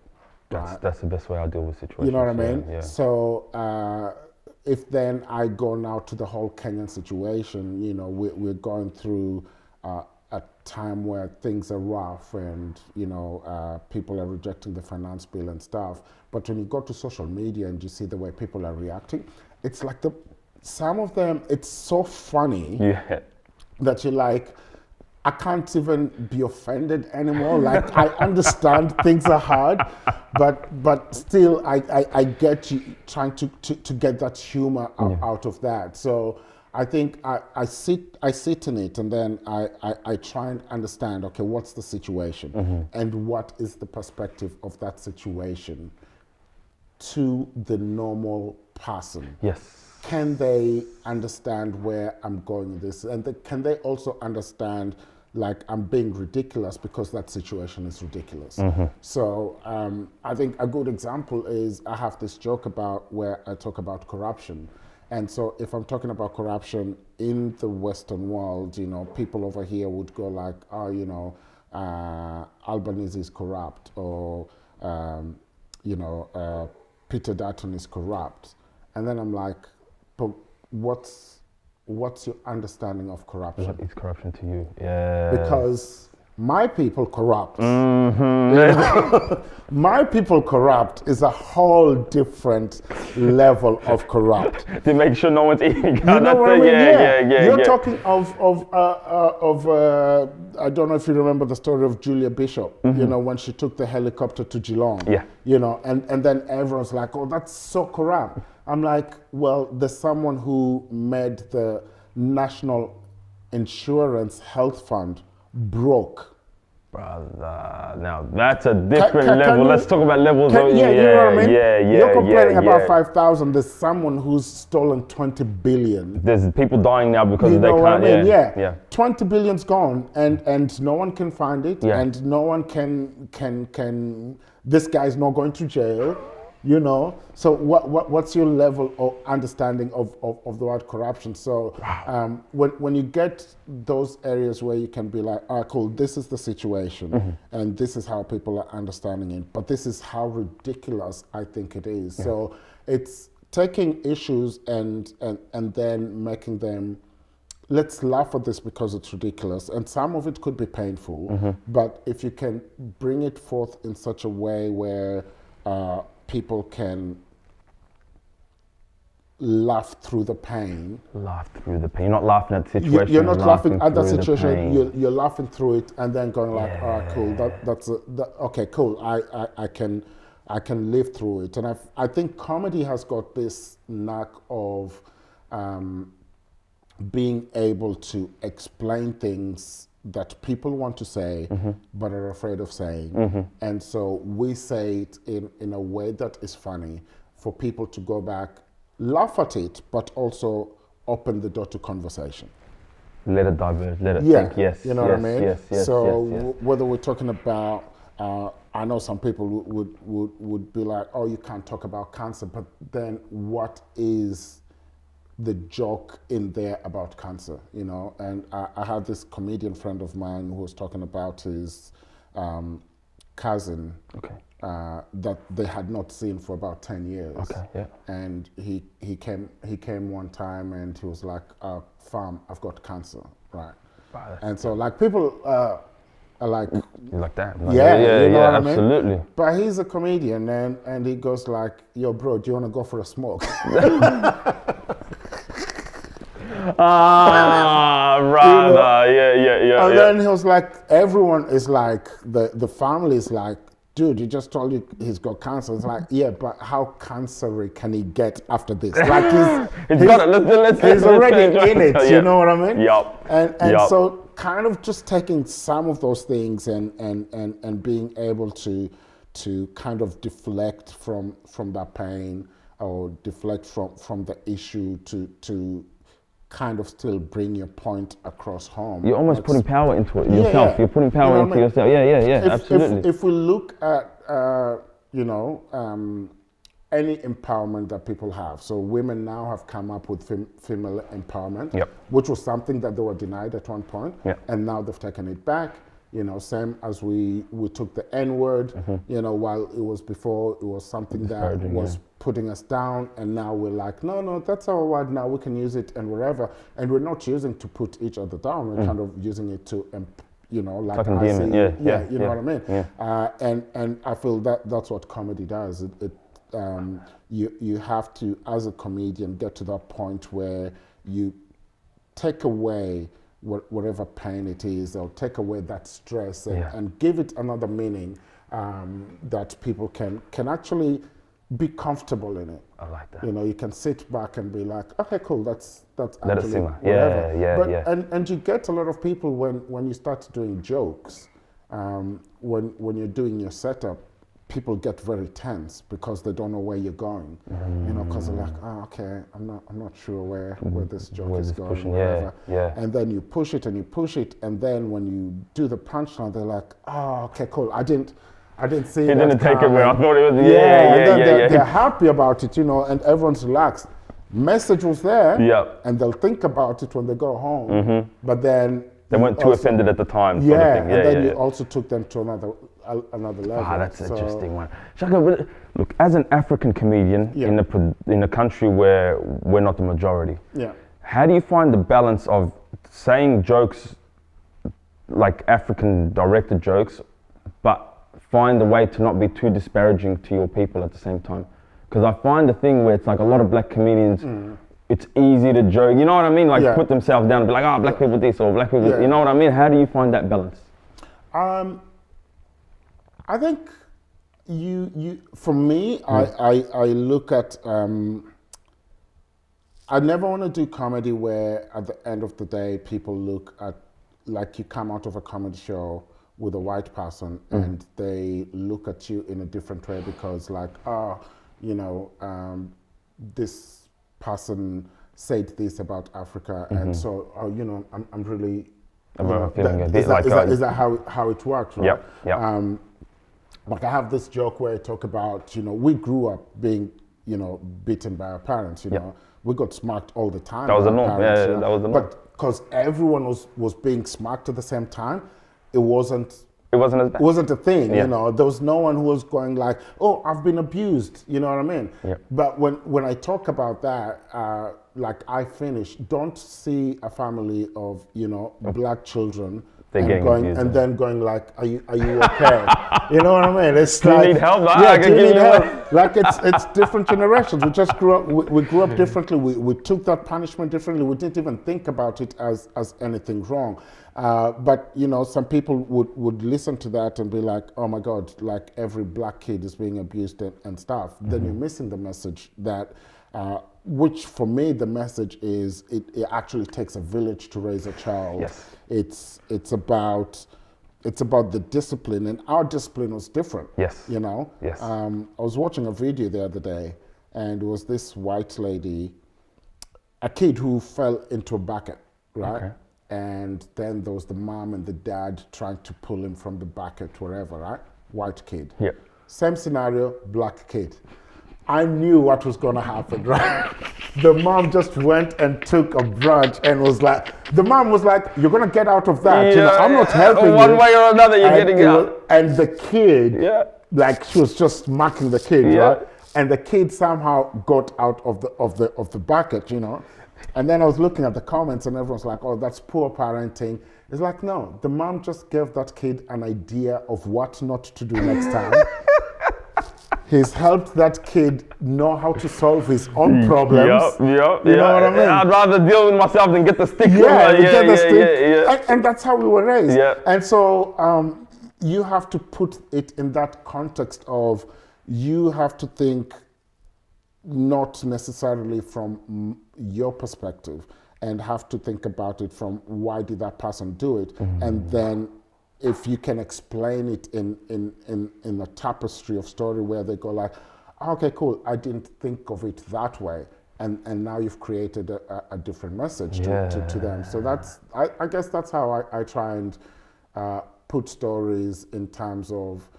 Speaker 2: That's the best way I deal with situations.
Speaker 1: You know what I mean?
Speaker 2: Yeah.
Speaker 1: So if then I go now to the whole Kenyan situation, we're going through a time where things are rough and, people are rejecting the finance bill and stuff. But when you go to social media and you see the way people are reacting, it's like some of them, it's so funny that you're like, I can't even be offended anymore. Like, I understand things are hard, but still, I get you trying to get that humor out of that. So I think I sit in it, and then I try and understand, okay, what's the situation, and what is the perspective of that situation to the normal person.
Speaker 2: Yes.
Speaker 1: Can they understand where I'm going with this? And can they also understand, like, I'm being ridiculous because that situation is ridiculous? So I think a good example is I have this joke about where I talk about corruption. And so if I'm talking about corruption in the Western world, people over here would go like, Albanese is corrupt, or, Peter Dutton is corrupt. And then I'm like, but what's your understanding of corruption?
Speaker 2: What is corruption to you? Yeah.
Speaker 1: Because my people corrupt. My people corrupt is a whole different level of corrupt.
Speaker 2: To make sure no one's eating.
Speaker 1: You know what I mean?
Speaker 2: Yeah.
Speaker 1: You're talking of I don't know if you remember the story of Julia Bishop. When she took the helicopter to Geelong.
Speaker 2: Yeah.
Speaker 1: And then everyone's like, oh, that's so corrupt. I'm like, well, there's someone who made the National Insurance Health Fund broke
Speaker 2: Brother, now that's a different level.
Speaker 1: you-
Speaker 2: Let's talk about levels.
Speaker 1: yeah, you know what I mean?
Speaker 2: Yeah,
Speaker 1: You're complaining about
Speaker 2: yeah.
Speaker 1: 5,000. There's someone who's stolen 20 billion.
Speaker 2: There's people dying now because
Speaker 1: You
Speaker 2: they
Speaker 1: know what I
Speaker 2: can't.
Speaker 1: mean?
Speaker 2: Yeah,
Speaker 1: Yeah. 20 billion's gone, and no one can find it,
Speaker 2: Yeah.
Speaker 1: and no one can. This guy's not going to jail, you know. So what's your level of understanding of the word corruption? So when you get those areas where you can be like, ah, cool, this is the situation, and this is how people are understanding it, but this is how ridiculous I think it is. So it's taking issues and then making them, let's laugh at this because it's ridiculous, and some of it could be painful, but if you can bring it forth in such a way where people can laugh through the pain.
Speaker 2: Laugh through the pain. You're not laughing at the situation.
Speaker 1: You're not laughing at the
Speaker 2: through
Speaker 1: situation.
Speaker 2: pain.
Speaker 1: You're laughing through it, and then going like, "All right, cool. Okay, cool. I can live through it." And I think comedy has got this knack of being able to explain things that people want to say but are afraid of saying. And so we say it in a way that is funny for people to go back, laugh at it, but also open the door to conversation.
Speaker 2: Let it diverge. Let it
Speaker 1: Yeah,
Speaker 2: think. Yes.
Speaker 1: you know
Speaker 2: yes,
Speaker 1: what I mean?
Speaker 2: Yes.
Speaker 1: So
Speaker 2: Yes.
Speaker 1: whether we're talking about, I know some people would be like, oh, you can't talk about cancer, but then what is the joke in there about cancer, you know? And I had this comedian friend of mine who was talking about his cousin that they had not seen for about 10 years.
Speaker 2: Okay. Yeah.
Speaker 1: And he came one time and he was like, "Fam, I've got cancer," right?
Speaker 2: Wow,
Speaker 1: And so like people are like,
Speaker 2: You like that?
Speaker 1: yeah, you know what I mean?
Speaker 2: Absolutely.
Speaker 1: But he's a comedian and he goes like, "Yo, bro, do you want to go for a smoke?"
Speaker 2: Rather, yeah.
Speaker 1: And then he was like, everyone is like, the family is like, dude, he just told you he's got cancer. It's like, yeah, but how cancery can he get after this? Like he's already in it, you know what I mean?
Speaker 2: Yup.
Speaker 1: And so kind of just taking some of those things and being able to kind of deflect from that pain or deflect from the issue to kind of still bring your point across home.
Speaker 2: You're almost putting power into it yourself.
Speaker 1: Yeah.
Speaker 2: You're putting power into yourself. Yeah, absolutely.
Speaker 1: If we look at, any empowerment that people have, so women now have come up with female empowerment, which was something that they were denied at one point, and now they've taken it back. You know, same as we took the N-word, you know, while it was before, it was something that was putting us down, and now we're like, no, that's our word, now we can use it and wherever, and we're not using to put each other down, we're kind of using it to, you know, like
Speaker 2: Fucking
Speaker 1: I
Speaker 2: demon.
Speaker 1: see, you know what I mean?
Speaker 2: Yeah.
Speaker 1: And I feel that's what comedy does. You have to, as a comedian, get to that point where you take away whatever pain it is, or take away that stress and give it another meaning that people can actually be comfortable in it.
Speaker 2: I like that.
Speaker 1: You know, you can sit back and be like, okay, cool, that's
Speaker 2: Let it
Speaker 1: actually
Speaker 2: simmer.
Speaker 1: whatever.
Speaker 2: Yeah.
Speaker 1: And you get a lot of people when you start doing jokes, when you're doing your setup, people get very tense because they don't know where you're going. You know, because they're like, oh, okay, I'm not sure where this joke is going.
Speaker 2: Pushing,
Speaker 1: whatever.
Speaker 2: yeah.
Speaker 1: And then you push it, and then when you do the punchline, they're like, oh, okay, cool. I didn't see
Speaker 2: He
Speaker 1: that
Speaker 2: didn't take it where I thought it was.
Speaker 1: and then they're happy about it, you know, and everyone's relaxed. Message was there, and they'll think about it when they go home. But then
Speaker 2: they weren't too offended at the time.
Speaker 1: Yeah,
Speaker 2: sort of thing.
Speaker 1: and then you also took them to another level.
Speaker 2: That's an interesting one. Tshaka, look, as an African comedian in a country where we're not the majority, how do you find the balance of saying jokes like African directed jokes, but find a way to not be too disparaging to your people at the same time? Because I find the thing where it's like a lot of black comedians, it's easy to joke, you know what I mean? Like put themselves down and be like, oh, black people this or black people, you know what I mean? How do you find that balance?
Speaker 1: I think you for me, I look at, I never want to do comedy where at the end of the day, people look at, like you come out of a comedy show with a white person and they look at you in a different way because like, oh, you know, this person said this about Africa, and so, oh, you know, I'm really, you know, is that how it works, right?
Speaker 2: Yep, yep.
Speaker 1: Like I have this joke where I talk about, you know, we grew up being, you know, beaten by our parents, you know. We got smacked all the time.
Speaker 2: That was the norm.
Speaker 1: Parents,
Speaker 2: Yeah,
Speaker 1: you know?
Speaker 2: that was the norm.
Speaker 1: But because everyone was being smacked at the same time, it wasn't
Speaker 2: as bad.
Speaker 1: it wasn't a thing,
Speaker 2: Yeah.
Speaker 1: you know. There was no one who was going like, oh, I've been abused, you know what I mean?
Speaker 2: Yeah.
Speaker 1: But when I talk about that, like I finish, don't see a family of, you know, black children and then going like, are you okay? You know what I mean? It's
Speaker 2: do
Speaker 1: like,
Speaker 2: you need help?
Speaker 1: Yeah, do you need help? Like it's different generations. We just grew up. We grew up differently. We took that punishment differently. We didn't even think about it as anything wrong. But you know, some people would listen to that and be like, oh my God, like every black kid is being abused and stuff. Then you're missing the message that. Which for me the message is it actually takes a village to raise a child.
Speaker 2: Yes.
Speaker 1: It's about the discipline, and our discipline was different.
Speaker 2: Yes.
Speaker 1: You know?
Speaker 2: Yes.
Speaker 1: I was watching a video the other day, and it was this white lady, a kid who fell into a bucket, right?
Speaker 2: Okay.
Speaker 1: And then there was the mom and the dad trying to pull him from the bucket, wherever, right? White kid.
Speaker 2: Yeah.
Speaker 1: Same scenario, black kid. I knew what was going to happen, right? The mom just went and took a branch and was like, the mom was like, you're going to get out of that. You know, I'm not helping you.
Speaker 2: One way or another, you're getting out.
Speaker 1: And the kid, like she was just smacking the kid, right? And the kid somehow got out of the bucket, you know? And then I was looking at the comments and everyone's like, oh, that's poor parenting. It's like, no, the mom just gave that kid an idea of what not to do next time. He's helped that kid know how to solve his own problems. You know what I mean?
Speaker 2: I'd rather deal with myself than get the stick.
Speaker 1: And that's how we were raised. Yeah. And so you have to put it in that context of you have to think not necessarily from your perspective and have to think about it from why did that person do it, and then if you can explain it in a tapestry of story where they go like, okay, cool, I didn't think of it that way, and now you've created a different message to them. So that's I guess that's how I try and put stories in terms of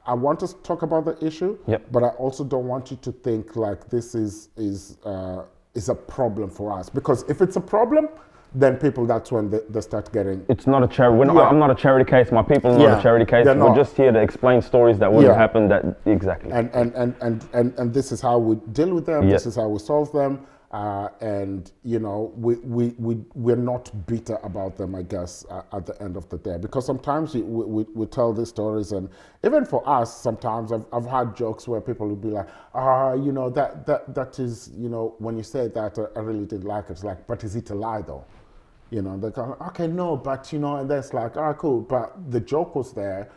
Speaker 1: I want to talk about the issue, but I also don't want you to think like this is a problem for us, because if it's a problem, then people, that's when they start getting...
Speaker 2: It's not a charity. I'm not a charity case. My people are not a charity case. We're just here to explain stories that wouldn't happen. Exactly.
Speaker 1: And this is how we deal with them. This is how we solve them. And, you know, we're not bitter about them, I guess, at the end of the day. Because sometimes we tell these stories, and even for us, sometimes I've had jokes where people will be like, you know, that is, you know, when you say that, I really didn't like it. It's like, but is it a lie, though? You know, they go, okay, no, but, you know, and that's like, all right, cool. But the joke was there,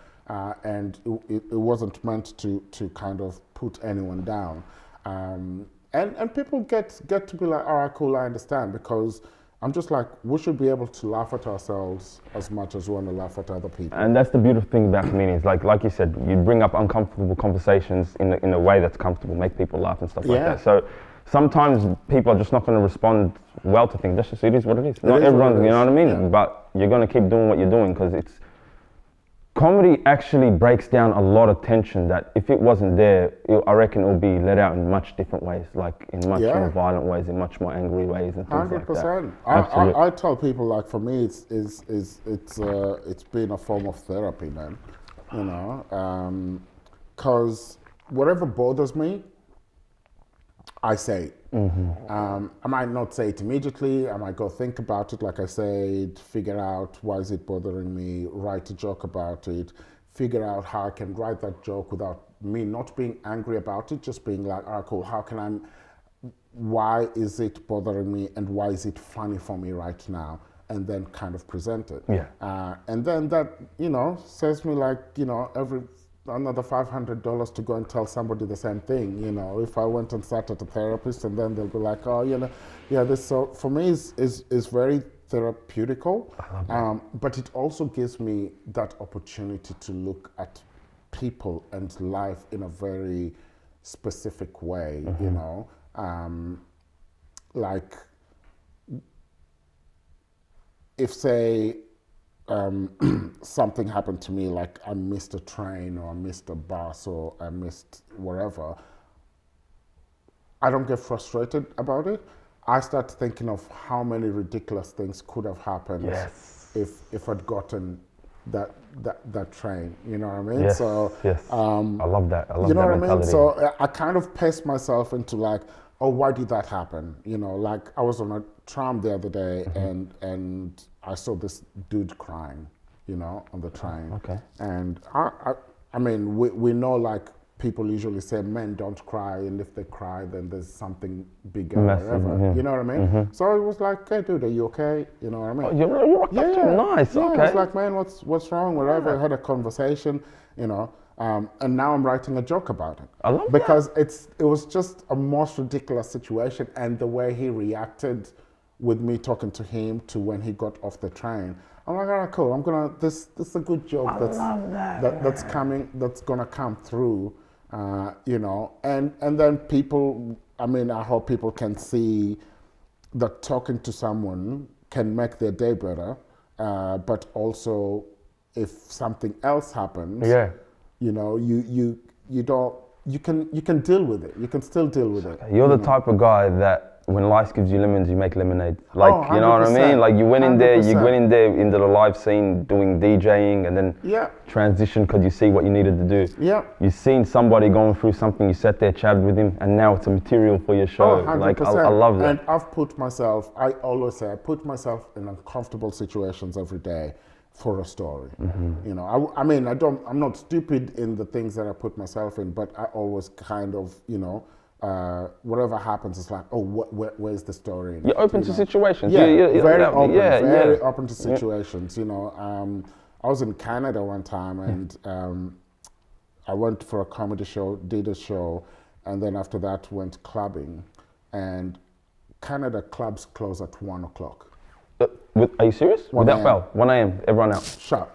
Speaker 1: and it wasn't meant to kind of put anyone down. And people get to be like, all right, cool, I understand, because I'm just like, we should be able to laugh at ourselves as much as we want to laugh at other people.
Speaker 2: And that's the beautiful thing about comedians. Like you said, you bring up uncomfortable conversations in a way that's comfortable, make people laugh and stuff like that. So sometimes people are just not going to respond well to things. That's just, it is what it is. Not everyone, you know what I mean? Yeah. But you're going to keep doing what you're doing, because it's... Comedy actually breaks down a lot of tension that if it wasn't there, I reckon it would be let out in much different ways, like in much more violent ways, in much more angry ways and things
Speaker 1: 100%.
Speaker 2: like that.
Speaker 1: I tell people, like, for me, it's been a form of therapy, man. You know, because whatever bothers me, I say it. I might not say it immediately. I might go think about it, like I said, figure out why is it bothering me, write a joke about it, figure out how I can write that joke without me not being angry about it, just being like, all right, cool, how can why is it bothering me and why is it funny for me right now? And then kind of present it. And then that, you know, saves me like, you know, another $500 to go and tell somebody the same thing. You know, if I went and sat at a therapist and then they'll be like, oh, you know, this. So for me is very therapeutical, but it also gives me that opportunity to look at people and life in a very specific way, you know. Like, if say something happened to me, like I missed a train or I missed a bus or I missed whatever, I don't get frustrated about it. I start thinking of how many ridiculous things could have happened if I'd gotten that train. You know what I mean?
Speaker 2: Yes,
Speaker 1: So
Speaker 2: yes. I love that. I love
Speaker 1: you know
Speaker 2: that
Speaker 1: what
Speaker 2: mentality.
Speaker 1: I mean? So I kind of pace myself into like, oh, why did that happen? You know, like I was on a tram the other day and I saw this dude crying, you know, on the train.
Speaker 2: Okay.
Speaker 1: And I mean, we know, like, people usually say men don't cry, and if they cry, then there's something bigger or
Speaker 2: Massive,
Speaker 1: whatever. You know what I mean? So it was like, hey, dude, are you okay? You know what I mean?
Speaker 2: Oh, you're rocked up too. Nice.
Speaker 1: Yeah,
Speaker 2: Okay.
Speaker 1: it's like, man, what's wrong? Whatever. I had a conversation, you know, and now I'm writing a joke about it.
Speaker 2: I love
Speaker 1: because it was just a most ridiculous situation, and the way he reacted with me talking to him to when he got off the train. I'm like, all right, cool. This is a good joke that's gonna come through, you know, and then people. I mean, I hope people can see that talking to someone can make their day better, but also if something else happens, you know, you can deal with it. You can still deal with it.
Speaker 2: You're the type of guy that when life gives you lemons, you make lemonade. Like, you know what I mean? Like, you went in there, into the live scene doing DJing, and then transition because you see what you needed to do.
Speaker 1: Yeah.
Speaker 2: You've seen somebody going through something, you sat there, chatted with him, and now it's a material for your show.
Speaker 1: 100%.
Speaker 2: Like, I love that.
Speaker 1: And I always say, I put myself in uncomfortable situations every day for a story. You know, I mean, I'm not stupid in the things that I put myself in, but I always kind of, you know, whatever happens, it's like, oh, where's the story?
Speaker 2: You're open to situations.
Speaker 1: Yeah,
Speaker 2: you're
Speaker 1: very open, very
Speaker 2: yeah.
Speaker 1: open to situations. You know, I was in Canada one time, and I went for a comedy show, did a show, and then after that went clubbing, and Canada clubs close at 1 o'clock.
Speaker 2: Are you serious? Without fail, 1 a.m. everyone out.
Speaker 1: Shut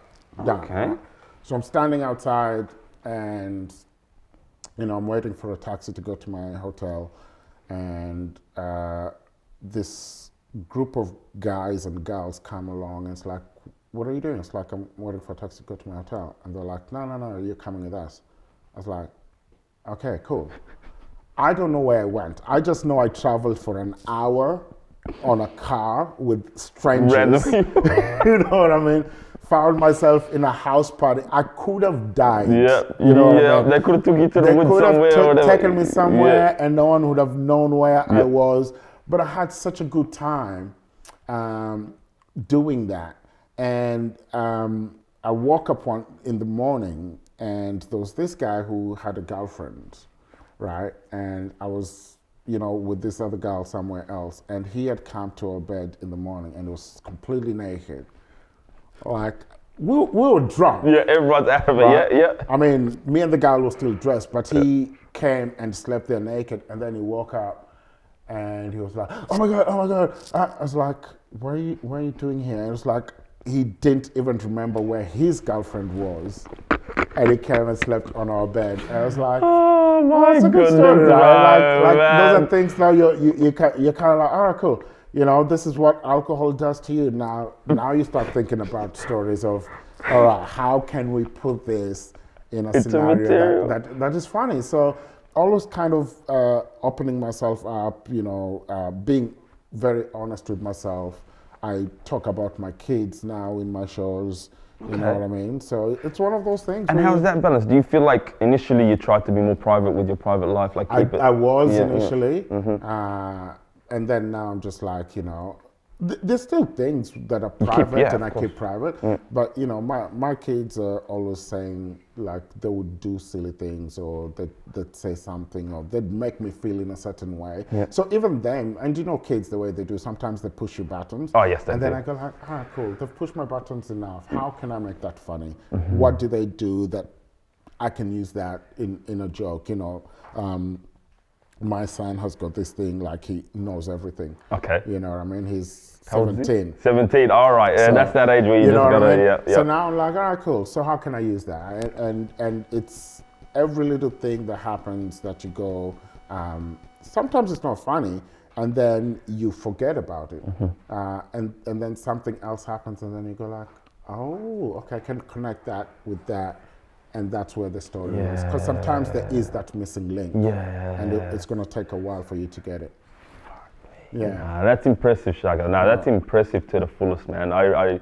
Speaker 1: down.
Speaker 2: Okay.
Speaker 1: Right? So I'm standing outside, and you know, I'm waiting for a taxi to go to my hotel, and this group of guys and girls come along, and it's like, what are you doing? It's like, I'm waiting for a taxi to go to my hotel. And they're like, no, you're coming with us. I was like, okay, cool. I don't know where I went. I just know I traveled for an hour on a car with strangers. You know what I mean? Found myself in a house party. I could have died.
Speaker 2: Yeah,
Speaker 1: you know what I mean?
Speaker 2: They could have took you to the woods
Speaker 1: somewhere. They could have taken me somewhere, and no one would have known where I was. But I had such a good time doing that. And I woke up in the morning, and there was this guy who had a girlfriend, right? And I was, you know, with this other girl somewhere else, and he had come to our bed in the morning and was completely naked. Like, we were drunk.
Speaker 2: Yeah, everyone's out of it, yeah.
Speaker 1: I mean, me and the girl were still dressed, but he came and slept there naked, and then he woke up and he was like, oh my God. I was like, what are you doing here? And it was like, he didn't even remember where his girlfriend was, and he came and slept on our bed. And I was like,
Speaker 2: oh my
Speaker 1: that's a good
Speaker 2: goodness,
Speaker 1: story, right? Like
Speaker 2: man.
Speaker 1: those are things now you're kind of like, all right, cool. You know, this is what alcohol does to you. Now you start thinking about stories of, all right, how can we put this in a scenario that is funny? So always kind of opening myself up, you know, being very honest with myself. I talk about my kids now in my shows, you know what I mean? So it's one of those things.
Speaker 2: And how's that balance? Do you feel like initially you tried to be more private with your private life? Like
Speaker 1: I was initially. And then now I'm just like, you know, there's still things that are private and I keep private. But, you know, my kids are always saying, like, they would do silly things, or they'd say something, or they'd make me feel in a certain way. So even them, and you know kids, the way they do, sometimes they push your buttons.
Speaker 2: Oh, yes, they do.
Speaker 1: And then I go like, cool, they've pushed my buttons enough. How can I make that funny? What do they do that I can use that in a joke, you know? my son has got this thing like he knows everything.
Speaker 2: Okay.
Speaker 1: You know what I mean? He's
Speaker 2: How old is he?
Speaker 1: 17.
Speaker 2: 17. All right. Yeah,
Speaker 1: So,
Speaker 2: that's that age where you
Speaker 1: you
Speaker 2: just
Speaker 1: know what
Speaker 2: gotta.
Speaker 1: I mean?
Speaker 2: Yeah.
Speaker 1: So
Speaker 2: Yeah.
Speaker 1: now I'm like, all right, cool. So how can I use that? And it's every little thing that happens that you go. Sometimes it's not funny, and then you forget about it, and then something else happens, and then you go like, oh, okay, I can connect that with that. And that's where the story is. Because sometimes there is that missing link.
Speaker 2: Yeah.
Speaker 1: And it's going to take a while for you to get it. Yeah.
Speaker 2: Nah, that's impressive, Tshaka. No, that's impressive to the fullest, man. I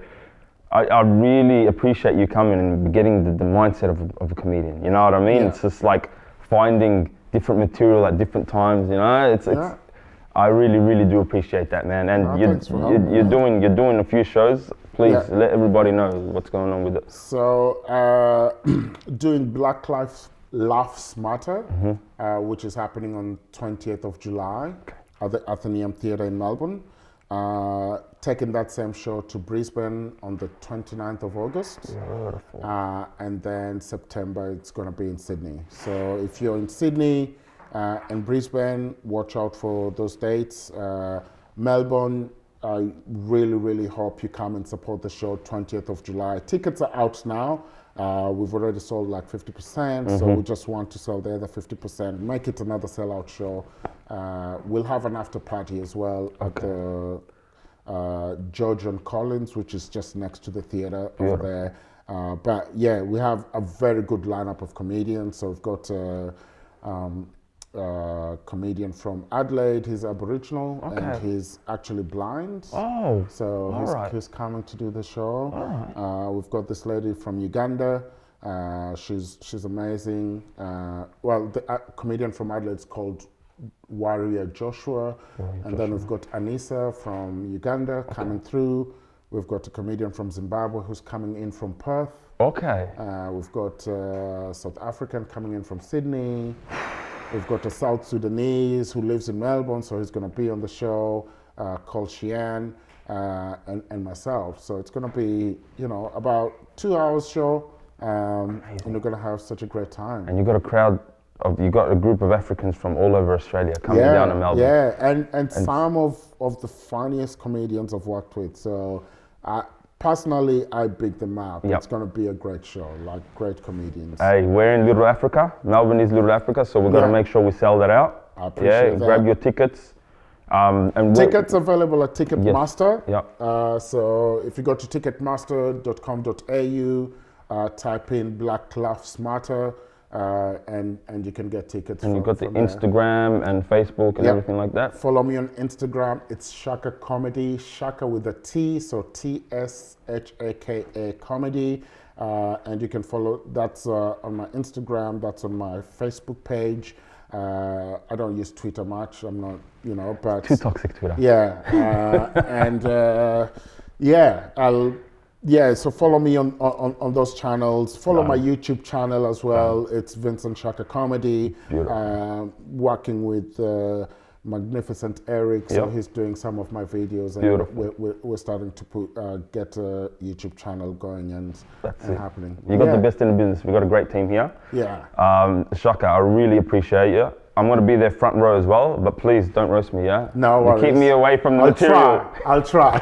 Speaker 2: really appreciate you coming and getting the mindset of a comedian. You know what I mean?
Speaker 1: Yeah.
Speaker 2: It's just like finding different material at different times. You know, it's. I really, really do appreciate that, man. And
Speaker 1: Thanks for helping me.
Speaker 2: you're doing a few shows. Please
Speaker 1: Yeah.
Speaker 2: let everybody know what's going on with it.
Speaker 1: So, doing Black Lives Matter, which is happening on 20th of July at the Athenaeum Theatre in Melbourne. Taking that same show to Brisbane on the 29th of August.
Speaker 2: Beautiful.
Speaker 1: And then September, it's going to be in Sydney. So if you're in Sydney and Brisbane, watch out for those dates. Melbourne, I really, really hope you come and support the show 20th of July. Tickets are out now. We've already sold like 50%, so we just want to sell the other 50%, make it another sellout show. We'll have an after party as well at the George and Collins, which is just next to the theatre over there. But yeah, we have a very good lineup of comedians. So we've got comedian from Adelaide. He's Aboriginal and he's actually blind.
Speaker 2: Oh,
Speaker 1: so he's coming to do the show. We've got this lady from Uganda. She's amazing. Well, the comedian from Adelaide is called Warrior Joshua. And then we've got Anissa from Uganda coming through. We've got a comedian from Zimbabwe who's coming in from Perth.
Speaker 2: Okay.
Speaker 1: We've got South African coming in from Sydney. We've got a South Sudanese who lives in Melbourne, so he's going to be on the show, called Xian, and myself. So it's going to be, about 2 hours show, and we're going to have such a great time.
Speaker 2: And you got a group of Africans from all over Australia coming down to Melbourne.
Speaker 1: Yeah, and some of the funniest comedians I've worked with. So personally, I big them up. It's going to be a great show, like great comedians.
Speaker 2: Hey, we're in Little Africa. Melbourne is Little Africa, so we've got to make sure we sell that out.
Speaker 1: I appreciate that.
Speaker 2: Grab your tickets. And
Speaker 1: tickets available at Ticketmaster.
Speaker 2: Yeah.
Speaker 1: So if you go to ticketmaster.com.au, type in Black Lives Matter, and you can get tickets.
Speaker 2: And you've got the Instagram and Facebook and everything like that.
Speaker 1: Follow me on Instagram. It's Tshaka Comedy, Tshaka with a T, so TSHAKA Comedy. And you can follow, that's on my Instagram, that's on my Facebook page. I don't use Twitter much, I'm not, but...
Speaker 2: Too toxic, Twitter.
Speaker 1: Yeah, so follow me on those channels. Follow my YouTube channel as well. It's Vincent Tshaka Comedy. Working with Magnificent Eric, so he's doing some of my videos, and we're starting to get a YouTube channel going and happening.
Speaker 2: You got the best in the business. We've got a great team here.
Speaker 1: Yeah.
Speaker 2: Tshaka, I really appreciate you. I'm going to be there front row as well, but please don't roast me, yeah?
Speaker 1: No worries.
Speaker 2: Keep me away from the material.
Speaker 1: I'll try.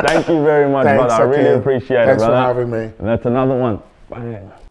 Speaker 2: Thank you very much, brother. I really appreciate it, brother.
Speaker 1: Thanks for having me.
Speaker 2: And that's another one. Bang.